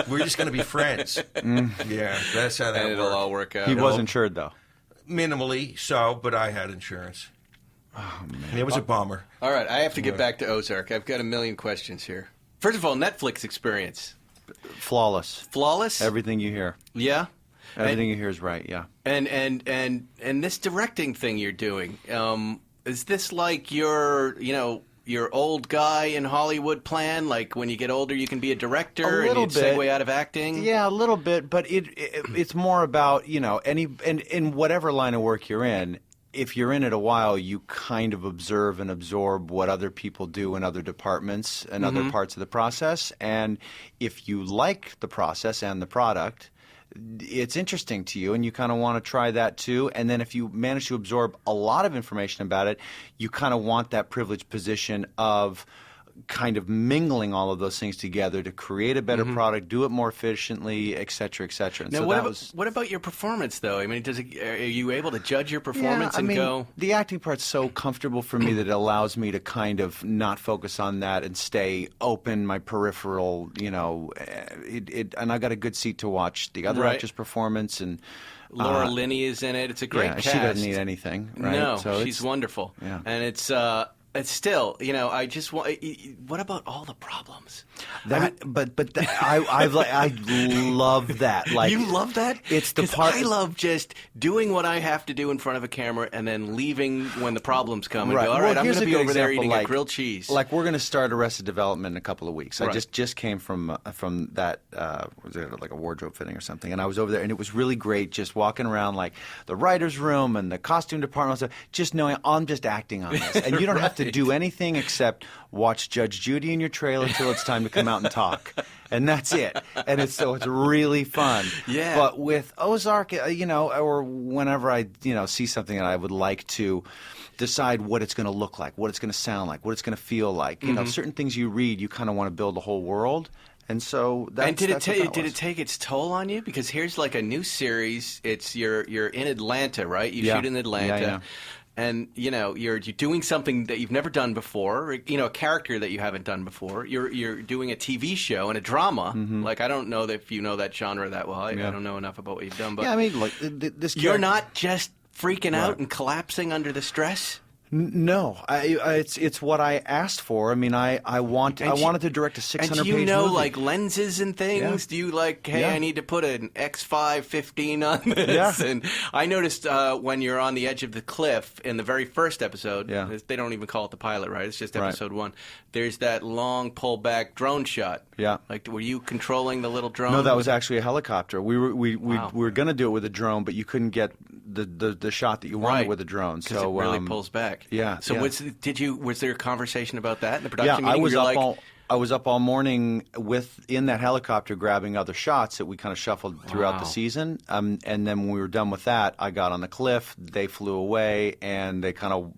[SPEAKER 5] we're just going to be friends. Yeah, that's how that
[SPEAKER 7] and it'll
[SPEAKER 5] works.
[SPEAKER 7] all work out.
[SPEAKER 6] He was insured, though.
[SPEAKER 5] Minimally so, but I had insurance.
[SPEAKER 6] Oh, man.
[SPEAKER 5] And it was a bummer.
[SPEAKER 7] All right, I have to get back to Ozark. I've got a million questions here. First of all, Netflix experience.
[SPEAKER 6] Flawless.
[SPEAKER 7] Flawless?
[SPEAKER 6] Everything you hear.
[SPEAKER 7] Yeah?
[SPEAKER 6] Everything you hear is right, yeah.
[SPEAKER 7] And this directing thing you're doing, is this like your, your old guy in Hollywood plan? Like when you get older, you can be a director and you'd
[SPEAKER 6] bit.
[SPEAKER 7] segue out of acting?
[SPEAKER 6] Yeah, a little bit. But it's more about, in whatever line of work you're in, if you're in it a while, you kind of observe and absorb what other people do in other departments and other parts of the process. And if you like the process and the product, it's interesting to you and you kind of want to try that too. And then if you manage to absorb a lot of information about it, you kind of want that privileged position of kind of mingling all of those things together to create a better product, do it more efficiently, et cetera, et cetera. And
[SPEAKER 7] now,
[SPEAKER 6] so
[SPEAKER 7] what about your performance, though? I mean, are you able to judge your performance go?
[SPEAKER 6] The acting part's so comfortable for me that it allows me to kind of not focus on that and stay open, my peripheral, and I got a good seat to watch the other actors' performance. And
[SPEAKER 7] Laura Linney is in it. It's a great cast.
[SPEAKER 6] She doesn't need anything, right?
[SPEAKER 7] No, so she's wonderful.
[SPEAKER 6] Yeah.
[SPEAKER 7] And it's still, I just want. What about all the problems?
[SPEAKER 6] I love that. Like,
[SPEAKER 7] you love that?
[SPEAKER 6] It's the part.
[SPEAKER 7] I love just doing what I have to do in front of a camera and then leaving when the problems come and go. All right, I'm going to be over there eating a grilled cheese.
[SPEAKER 6] Like we're going to start Arrested Development in a couple of weeks.
[SPEAKER 7] Right.
[SPEAKER 6] I just came from that was it like a wardrobe fitting or something, and I was over there, and it was really great just walking around like the writers' room and the costume department, and stuff, just knowing I'm just acting on this, and you don't have to do anything except watch Judge Judy in your trailer until it's time to come out and talk, and that's it. And it's really fun.
[SPEAKER 7] Yeah.
[SPEAKER 6] But with Ozark, or whenever I see something that I would like to decide what it's going to look like, what it's going to sound like, what it's going to feel like. Certain things you read, you kind of want to build a whole world. And so that's
[SPEAKER 7] did it take its toll on you? Because here's like a new series. It's you're in Atlanta, right? You shoot in Atlanta.
[SPEAKER 6] Yeah.
[SPEAKER 7] And you're doing something that you've never done before, a character that you haven't done before. You're doing a TV show and a drama. Like, I don't know if you know that genre that well. I don't know enough about what you've done, but
[SPEAKER 6] this
[SPEAKER 7] you're not just freaking out and collapsing under the stress.
[SPEAKER 6] No, it's what I asked for. I mean, I wanted to direct a 600-page movie.
[SPEAKER 7] And do you know, like, lenses and things? Yeah. Do you, like, hey, I need to put an X5 15 on this? Yeah. And I noticed when you're on the edge of the cliff in the very first episode, they don't even call it the pilot, right? It's just episode 1. There's that long pullback drone shot.
[SPEAKER 6] Yeah.
[SPEAKER 7] Like, were you controlling the little drone?
[SPEAKER 6] No, that was actually a helicopter. We were going to do it with a drone, but you couldn't get the shot that you wanted with a drone. So
[SPEAKER 7] it really pulls back.
[SPEAKER 6] Yeah.
[SPEAKER 7] So was there a conversation about that in the production meeting?
[SPEAKER 6] I was up all morning in that helicopter grabbing other shots that we kind of shuffled throughout the season. And then when we were done with that, I got on the cliff. They flew away, and they kind of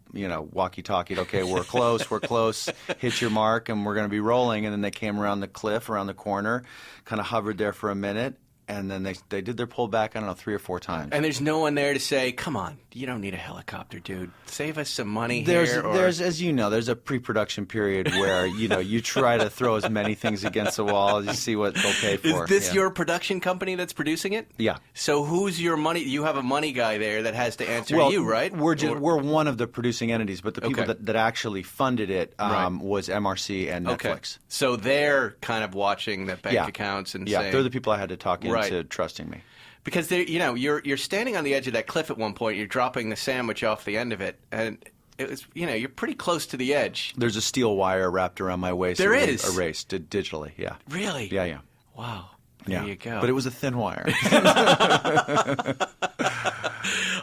[SPEAKER 6] walkie-talkied. Okay, we're close. Hit your mark, and we're going to be rolling. And then they came around the cliff, around the corner, kind of hovered there for a minute. And then they did their pullback, I don't know, 3 or 4 times.
[SPEAKER 7] And there's no one there to say, come on, you don't need a helicopter, dude. Save us some money
[SPEAKER 6] there's,
[SPEAKER 7] here.
[SPEAKER 6] There's, as you know, there's a pre-production period where, you try to throw as many things against the wall as you see what they'll pay for.
[SPEAKER 7] Is this your production company that's producing it?
[SPEAKER 6] Yeah.
[SPEAKER 7] So who's your money? You have a money guy there that has to answer you, right?
[SPEAKER 6] We're one of the producing entities, but the people that actually funded it was MRC and Netflix.
[SPEAKER 7] Okay. So they're kind of watching the bank accounts and saying...
[SPEAKER 6] Yeah, they're the people I had to talk into trusting me.
[SPEAKER 7] Because you're standing on the edge of that cliff at one point. You're dropping the sandwich off the end of it, and it was you're pretty close to the edge.
[SPEAKER 6] There's a steel wire wrapped around my waist.
[SPEAKER 7] There is
[SPEAKER 6] erased digitally. Yeah.
[SPEAKER 7] Really?
[SPEAKER 6] Yeah.
[SPEAKER 7] Wow. There you go.
[SPEAKER 6] But it was a thin wire.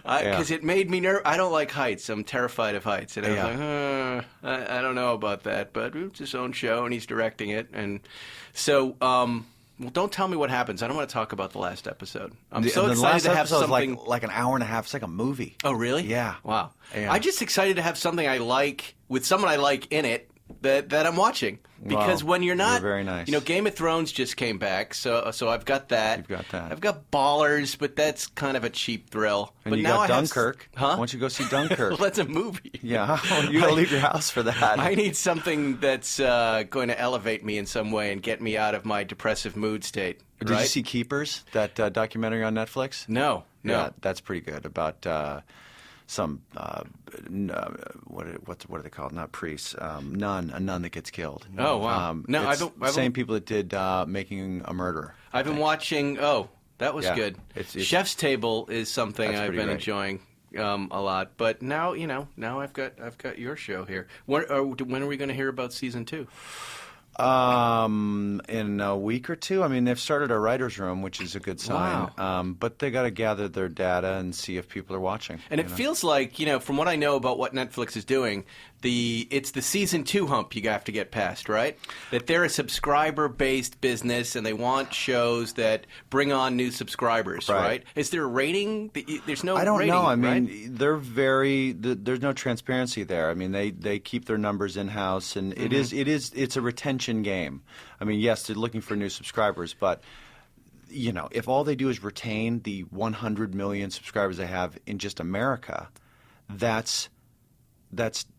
[SPEAKER 7] Because it made me nervous. I don't like heights. I'm terrified of heights. And I was like, I don't know about that. But it's his own show, and he's directing it. And so... well, don't tell me what happens. I don't want to talk about the last episode. I'm so excited to have something
[SPEAKER 6] like an hour and a half. It's like a movie.
[SPEAKER 7] Oh, really?
[SPEAKER 6] Yeah.
[SPEAKER 7] Wow.
[SPEAKER 6] Yeah.
[SPEAKER 7] I'm just excited to have something I like with someone I like in it that I'm watching. Because when you're not,
[SPEAKER 6] very nice.
[SPEAKER 7] Game of Thrones just came back, so I've got that.
[SPEAKER 6] You've got that.
[SPEAKER 7] I've got Ballers, but that's kind of a cheap thrill.
[SPEAKER 6] And
[SPEAKER 7] but
[SPEAKER 6] you
[SPEAKER 7] now
[SPEAKER 6] got Dunkirk.
[SPEAKER 7] Huh?
[SPEAKER 6] Why don't you go see Dunkirk?
[SPEAKER 7] Well, that's a movie.
[SPEAKER 6] Yeah, you got to leave your house for that.
[SPEAKER 7] I need something that's going to elevate me in some way and get me out of my depressive mood state.
[SPEAKER 6] Did you see Keepers, that documentary on Netflix?
[SPEAKER 7] No.
[SPEAKER 6] Yeah, that's pretty good about some what are they called? Not priests, a nun that gets killed.
[SPEAKER 7] Oh wow! No, I don't.
[SPEAKER 6] Same people that did Making a Murderer.
[SPEAKER 7] I've been watching. Oh, that was good.
[SPEAKER 6] It's
[SPEAKER 7] Chef's Table is something I've been enjoying. a lot. But now, now I've got your show here. When are we going to hear about season 2?
[SPEAKER 6] In a week or two. I mean, they've started a writer's room, which is a good sign.
[SPEAKER 7] Wow.
[SPEAKER 6] But they got to gather their data and see if people are watching.
[SPEAKER 7] And it feels like, from what I know about what Netflix is doing, it's the season 2 hump you have to get past, right? That they're a subscriber-based business and they want shows that bring on new subscribers, right? Is there a rating? There's no rating,
[SPEAKER 6] I don't know. I mean,
[SPEAKER 7] right?
[SPEAKER 6] they're there's no transparency there. I mean, they keep their numbers in-house, and it's a retention game. I mean, yes, they're looking for new subscribers, but if all they do is retain the 100 million subscribers they have in just America, that's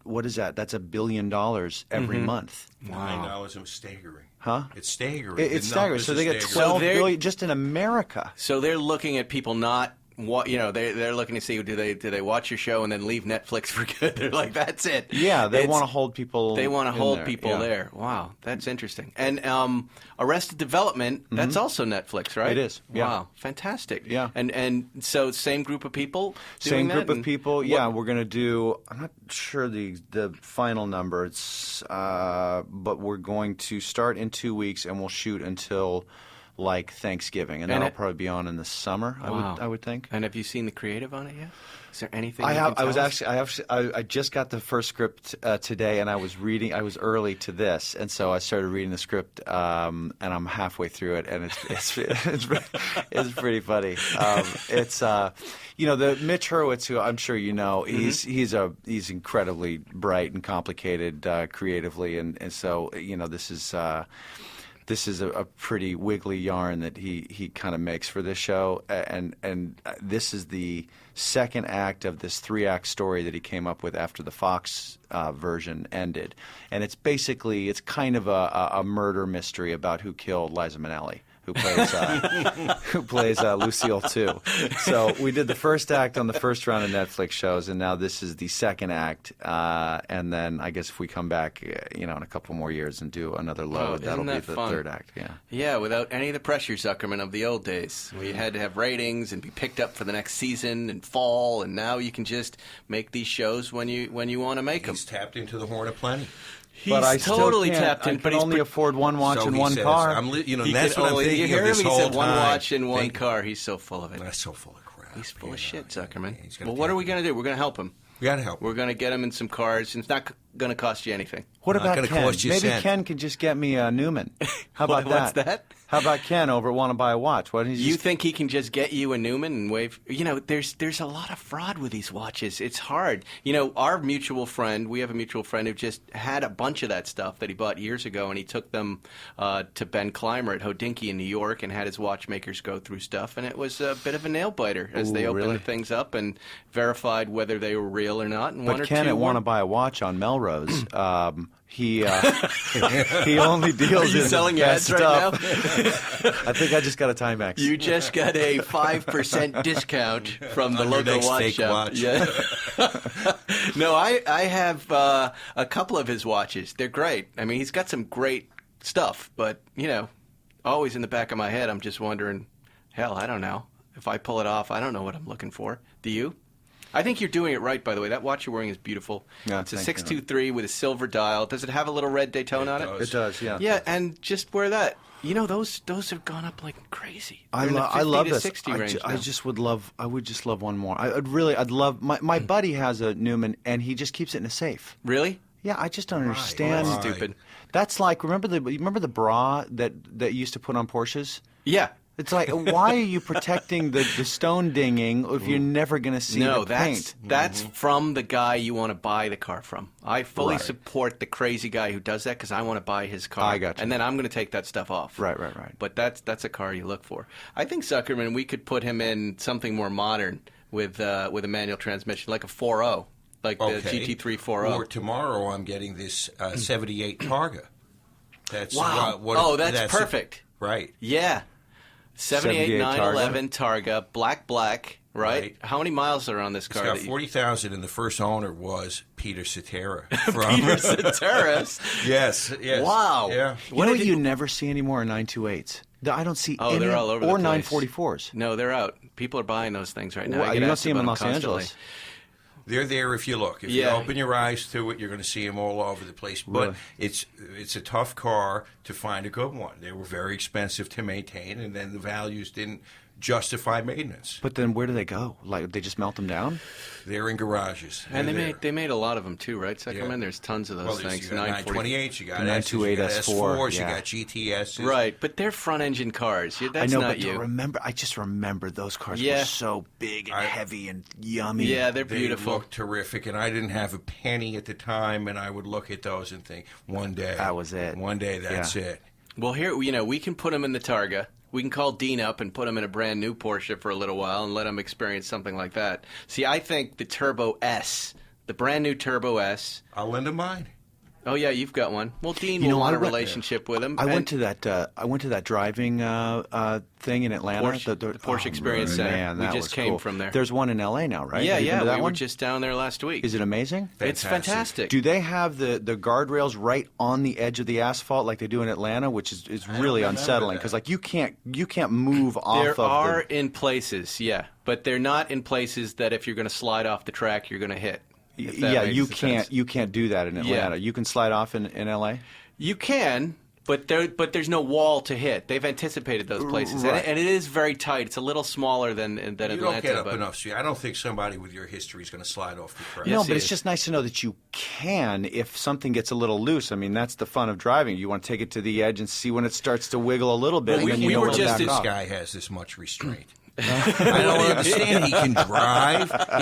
[SPEAKER 6] what is that? That's $1 billion every month.
[SPEAKER 5] Wow, $9 is staggering.
[SPEAKER 6] Huh?
[SPEAKER 5] It's staggering.
[SPEAKER 6] It's staggering. So they get 12 billion just in America.
[SPEAKER 7] So they're looking at people not. They're looking to see do they watch your show and then leave Netflix for good? They're like, that's it.
[SPEAKER 6] Yeah, they want to hold people.
[SPEAKER 7] They want to hold people there. Wow, that's interesting. And Arrested Development, that's also Netflix, right?
[SPEAKER 6] It is. Yeah.
[SPEAKER 7] Wow, fantastic.
[SPEAKER 6] Yeah.
[SPEAKER 7] And so same group of people.
[SPEAKER 6] Same group of people. Yeah, we're going to do. I'm not sure the final number. But we're going to start in 2 weeks and we'll shoot until Thanksgiving, and that'll probably be on in the summer.
[SPEAKER 7] Wow.
[SPEAKER 6] I would think.
[SPEAKER 7] And have you seen the creative on it yet? Is there anything?
[SPEAKER 6] I just got the first script today, and I was reading. I was early to this, and so I started reading the script, and I'm halfway through it, and it's pretty funny. The Mitch Hurwitz, who I'm sure you know, he's incredibly bright and complicated creatively, and so this is a pretty wiggly yarn that he kind of makes for this show, and this is the second act of this 3-act story that he came up with after the Fox version ended, and it's kind of a murder mystery about who killed Liza Minnelli, who plays Lucille too. So we did the first act on the first round of Netflix shows, and now this is the second act. And then I guess if we come back, in a couple more years and do another load, that'll be the third act. Yeah.
[SPEAKER 7] Yeah, without any of the pressure, Zuckerman, of the old days, where you had to have ratings and be picked up for the next season and fall, and now you can just make these shows when you want to make them.
[SPEAKER 5] He's tapped into the horn of plenty.
[SPEAKER 7] He's totally tapped in,
[SPEAKER 6] but he can only afford one watch and one car.
[SPEAKER 5] That's what I'm thinking.
[SPEAKER 7] You hear him? He said one
[SPEAKER 5] time.
[SPEAKER 7] Watch and one car. He's so full of it.
[SPEAKER 5] That's so full of crap.
[SPEAKER 7] He's full of shit, Zuckerman. Well, what are we going to do? We're going to help him.
[SPEAKER 5] We got to help him.
[SPEAKER 7] We're going to get him in some cars, and it's not going to cost you anything.
[SPEAKER 6] What about Ken? Maybe Ken can just get me a Newman. How about that?
[SPEAKER 7] What's that?
[SPEAKER 6] How about Ken over at Want to Buy a Watch? Why don't
[SPEAKER 7] you think he can just get you a Newman and wave? There's a lot of fraud with these watches. It's hard. Our mutual friend, we have a mutual friend who just had a bunch of that stuff that he bought years ago, and he took them to Ben Clymer at Hodinkee in New York and had his watchmakers go through stuff, and it was a bit of a nail biter as they opened things up and verified whether they were real or not. And
[SPEAKER 6] but Ken at Want to Buy a Watch on Melrose. He only deals in
[SPEAKER 7] selling
[SPEAKER 6] the best stuff. Right now? I think I just got a Timex.
[SPEAKER 7] You just got a 5% discount from the local watch shop. Yeah. No, I have a couple of his watches. They're great. I mean, he's got some great stuff, but always in the back of my head, I'm just wondering, hell, I don't know. If I pull it off, I don't know what I'm looking for. Do you? I think you're doing it right, by the way. That watch you're wearing is beautiful.
[SPEAKER 6] Yeah,
[SPEAKER 7] it's a 623 with a silver dial. Does it have a little red Daytona on it?
[SPEAKER 6] It does, yeah.
[SPEAKER 7] Yeah, and just wear that. Those have gone up like crazy.
[SPEAKER 6] I love this.
[SPEAKER 7] 60 range
[SPEAKER 6] I would just love one more. I'd love. My buddy has a Newman, and he just keeps it in a safe.
[SPEAKER 7] Really?
[SPEAKER 6] Yeah, I just don't understand.
[SPEAKER 7] That's stupid.
[SPEAKER 6] That's like remember the bra that used to put on Porsches?
[SPEAKER 7] Yeah.
[SPEAKER 6] It's like, why are you protecting the stone dinging if you're never going to see the paint?
[SPEAKER 7] That's from the guy you want to buy the car from. I fully support the crazy guy who does that because I want to buy his car.
[SPEAKER 6] I got you.
[SPEAKER 7] And then I'm going to take that stuff off.
[SPEAKER 6] Right.
[SPEAKER 7] But that's a car you look for. I think Zuckerman, we could put him in something more modern with a manual transmission, like a 4.0, like the GT3 4.0.
[SPEAKER 5] Or tomorrow I'm getting this 78 Targa. That's
[SPEAKER 7] wow. That's perfect.
[SPEAKER 5] Right.
[SPEAKER 7] Yeah. 78 911 Targa, black, Right? How many miles are on this car?
[SPEAKER 5] It's got 40,000, and the first owner was Peter Cetera.
[SPEAKER 7] Peter Cetera?
[SPEAKER 5] Yes.
[SPEAKER 7] Wow.
[SPEAKER 5] Yeah.
[SPEAKER 6] What do you never see anymore in 928s? I don't see any.
[SPEAKER 7] They're all over the
[SPEAKER 6] or
[SPEAKER 7] place.
[SPEAKER 6] 944s.
[SPEAKER 7] No, they're out. People are buying those things right now.
[SPEAKER 6] Well, you don't see them in Los Angeles.
[SPEAKER 5] They're there if you look. If you open your eyes to it, you're going to see them all over the place. But it's a tough car to find a good one. They were very expensive to maintain, and then the values didn't justify maintenance.
[SPEAKER 6] But then where do they go? Like, they just melt them down?
[SPEAKER 5] They're in garages.
[SPEAKER 7] And they made a lot of them too, right, Zuckerman? Yeah. There's tons of those things.
[SPEAKER 5] You got 928s, you got
[SPEAKER 6] 928
[SPEAKER 5] S4s, you got GTSs.
[SPEAKER 7] Right, but they're front-engine cars. That's
[SPEAKER 6] I know,
[SPEAKER 7] not
[SPEAKER 6] but
[SPEAKER 7] you.
[SPEAKER 6] I just remember those cars were so big and heavy and yummy.
[SPEAKER 7] Yeah, they're beautiful.
[SPEAKER 5] They look terrific, and I didn't have a penny at the time, and I would look at those and think, one day.
[SPEAKER 6] That was it.
[SPEAKER 5] One day, that's it.
[SPEAKER 7] Well, here, we can put them in the Targa. We can call Dean up and put him in a brand new Porsche for a little while and let him experience something like that. See, I think the Turbo S, the brand new Turbo S.
[SPEAKER 5] I'll lend him mine.
[SPEAKER 7] Oh yeah, you've got one. Well, Dean will want a relationship with him.
[SPEAKER 6] I went to that driving thing in Atlanta,
[SPEAKER 7] the Porsche Experience Center.
[SPEAKER 6] Man,
[SPEAKER 7] we
[SPEAKER 6] that
[SPEAKER 7] just
[SPEAKER 6] was
[SPEAKER 7] came
[SPEAKER 6] cool.
[SPEAKER 7] from there.
[SPEAKER 6] There's one in L.A. now, right?
[SPEAKER 7] Yeah. We were just down there last week.
[SPEAKER 6] Is it amazing?
[SPEAKER 5] Fantastic.
[SPEAKER 7] It's fantastic.
[SPEAKER 6] Do they have the guardrails right on the edge of the asphalt like they do in Atlanta, which is really unsettling because like you can't move off.
[SPEAKER 7] There are in places, but they're not in places that if you're going to slide off the track, you're going to hit.
[SPEAKER 6] Yeah, you can't do that in Atlanta. You can slide off in L.A.?
[SPEAKER 7] You can, but there's no wall to hit. They've anticipated those places,
[SPEAKER 6] right.
[SPEAKER 7] and it is very tight. It's a little smaller than Atlanta.
[SPEAKER 5] You don't get up enough street. I don't think somebody with your history is going to slide off the track.
[SPEAKER 6] No, but it's just nice to know that you can if something gets a little loose. I mean, that's the fun of driving. You want to take it to the edge and see when it starts to wiggle a little bit.
[SPEAKER 5] Well,
[SPEAKER 6] and then you know when to back
[SPEAKER 5] this
[SPEAKER 6] off.
[SPEAKER 5] guy has this much restraint. I don't understand. He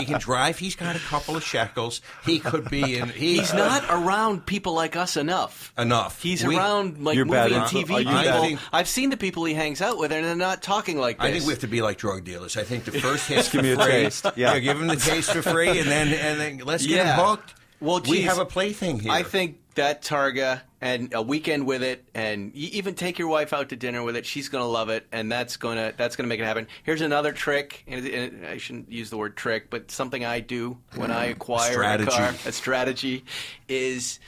[SPEAKER 5] can drive. He's got a couple of shekels. He could be in.
[SPEAKER 7] He's not around people like us enough. He's around like movie and TV people. I've seen the people he hangs out with, and they're not talking like this.
[SPEAKER 5] I think we have to be like drug dealers. I think the first hit's for
[SPEAKER 6] free.
[SPEAKER 5] Taste. Yeah, give him the taste for free, and then let's get him hooked.
[SPEAKER 7] Well,
[SPEAKER 5] we have a plaything here.
[SPEAKER 7] I think that Targa and a weekend with it, and you even take your wife out to dinner with it. She's going to love it, and that's going to make it happen. Here's another trick, and I shouldn't use the word trick, but something I do when I acquire a car, a strategy, is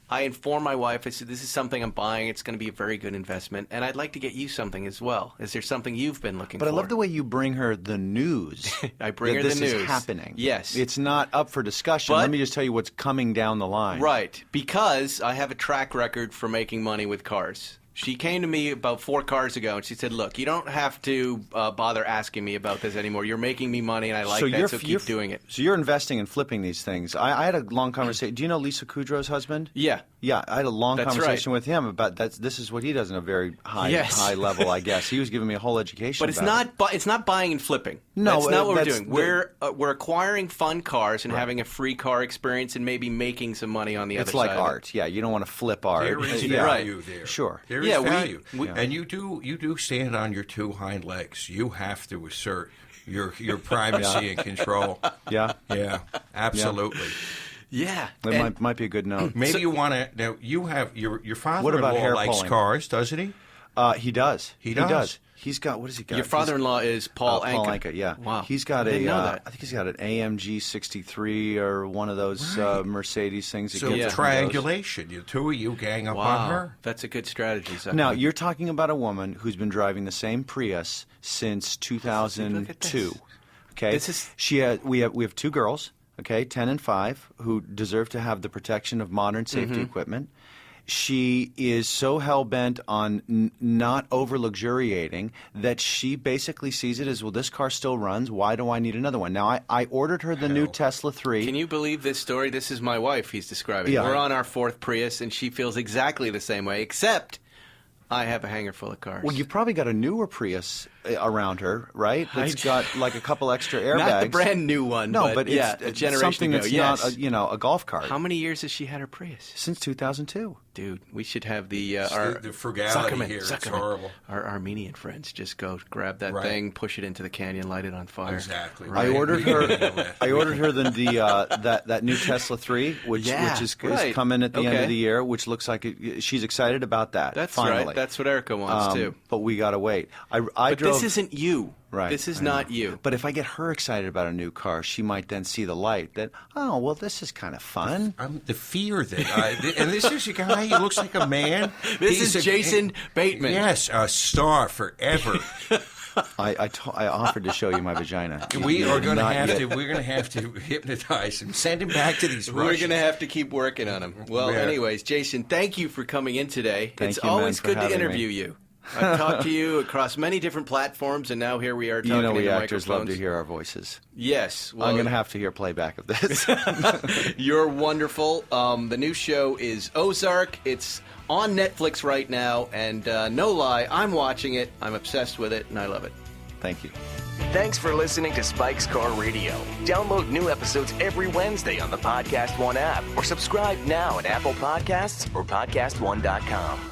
[SPEAKER 7] I inform my wife. I said, this is something I'm buying. It's going to be a very good investment, and I'd like to get you something as well. Is there something you've been looking for?
[SPEAKER 6] But I love the way you bring her the news.
[SPEAKER 7] I bring her the news.
[SPEAKER 6] This is happening.
[SPEAKER 7] Yes.
[SPEAKER 6] It's not up for discussion. Let me just tell you what's coming down the line.
[SPEAKER 7] Right, because I have a track record for making money with cars. She came to me about 4 cars ago, and she said, look, you don't have to bother asking me about this anymore. You're making me money, and I like that, so keep doing it.
[SPEAKER 6] So you're investing and flipping these things. I had a long conversation. Do you know Lisa Kudrow's husband?
[SPEAKER 7] Yeah.
[SPEAKER 6] Yeah, I had a long conversation with him about that. This is what he does in a very high level, I guess. He was giving me a whole education.
[SPEAKER 7] But it's not buying and flipping.
[SPEAKER 6] No,
[SPEAKER 7] that's not what we're doing. We're acquiring fun cars and having a free car experience and maybe making some money on the other side.
[SPEAKER 6] It's like art. Yeah, you don't want to flip art.
[SPEAKER 5] There is value there.
[SPEAKER 6] Sure.
[SPEAKER 5] There is value. And you do stand on your 2 hind legs. You have to assert your primacy and control.
[SPEAKER 6] Yeah.
[SPEAKER 5] Yeah. Absolutely.
[SPEAKER 7] Yeah.
[SPEAKER 6] That might be a good note.
[SPEAKER 5] Maybe you want to. Now, you have your father-in-law likes cars, doesn't he?
[SPEAKER 6] He does.
[SPEAKER 5] He does.
[SPEAKER 6] He's got, what has he got?
[SPEAKER 7] Your father-in-law is Paul Anka.
[SPEAKER 6] Paul Anka, yeah.
[SPEAKER 7] Wow.
[SPEAKER 6] He's got
[SPEAKER 7] I didn't know that.
[SPEAKER 6] I think he's got an AMG 63 or one of those Mercedes things.
[SPEAKER 5] So triangulation. The 2 of you gang up on her.
[SPEAKER 7] That's a good strategy.
[SPEAKER 6] Now, you're talking about a woman who's been driving the same Prius since 2002. Okay? We have 2 girls, okay, 10 and 5, who deserve to have the protection of modern safety equipment. She is so hell-bent on not over-luxuriating that she basically sees it as, well, this car still runs. Why do I need another one? Now, I ordered her the new Tesla 3.
[SPEAKER 7] Can you believe this story? This is my wife he's describing.
[SPEAKER 6] Yeah.
[SPEAKER 7] We're on our 4th Prius, and she feels exactly the same way, except I have a hangar full of cars.
[SPEAKER 6] Well, you've probably got a newer Prius around her, right? It's got like a couple extra airbags.
[SPEAKER 7] Not the brand new one.
[SPEAKER 6] No, but
[SPEAKER 7] it's
[SPEAKER 6] a
[SPEAKER 7] generation
[SPEAKER 6] something
[SPEAKER 7] ago.
[SPEAKER 6] that's not a golf cart.
[SPEAKER 7] How many years has she had her Prius?
[SPEAKER 6] Since 2002.
[SPEAKER 7] Dude, we should have the
[SPEAKER 5] frugality here. It's horrible.
[SPEAKER 7] Our Armenian friends just go grab that thing, push it into the canyon, light it on fire.
[SPEAKER 5] Exactly.
[SPEAKER 6] Right. I ordered her that new Tesla 3, which is coming at the end of the year, which looks like she's excited about that.
[SPEAKER 7] That's
[SPEAKER 6] finally.
[SPEAKER 7] Right. That's what Erica wants too.
[SPEAKER 6] But we gotta wait. I drove.
[SPEAKER 7] this isn't you.
[SPEAKER 6] Right.
[SPEAKER 7] This is not you.
[SPEAKER 6] But if I get her excited about a new car, she might then see the light that, oh, well, this is kind of fun.
[SPEAKER 5] The fear that and this is a guy, he looks like a man.
[SPEAKER 7] This is Jason Bateman.
[SPEAKER 5] Yes, a star forever.
[SPEAKER 6] I offered to show you my vagina.
[SPEAKER 5] We're going to have to hypnotize him, send him back to these Russians.
[SPEAKER 7] We're going to have to keep working on him. Well, anyways, Jason, thank you for coming in today.
[SPEAKER 6] It's
[SPEAKER 7] always good to interview
[SPEAKER 6] me.
[SPEAKER 7] you. I've talked to you across many different platforms, and now here we are talking into
[SPEAKER 6] we
[SPEAKER 7] microphones.
[SPEAKER 6] actors love to hear our voices.
[SPEAKER 7] Yes. Well,
[SPEAKER 6] I'm going to have to hear playback of this.
[SPEAKER 7] You're wonderful. The new show is Ozark. It's on Netflix right now, and no lie, I'm watching it. I'm obsessed with it, and I love it.
[SPEAKER 6] Thank you.
[SPEAKER 4] Thanks for listening to Spike's Car Radio. Download new episodes every Wednesday on the Podcast One app or subscribe now at Apple Podcasts or PodcastOne.com.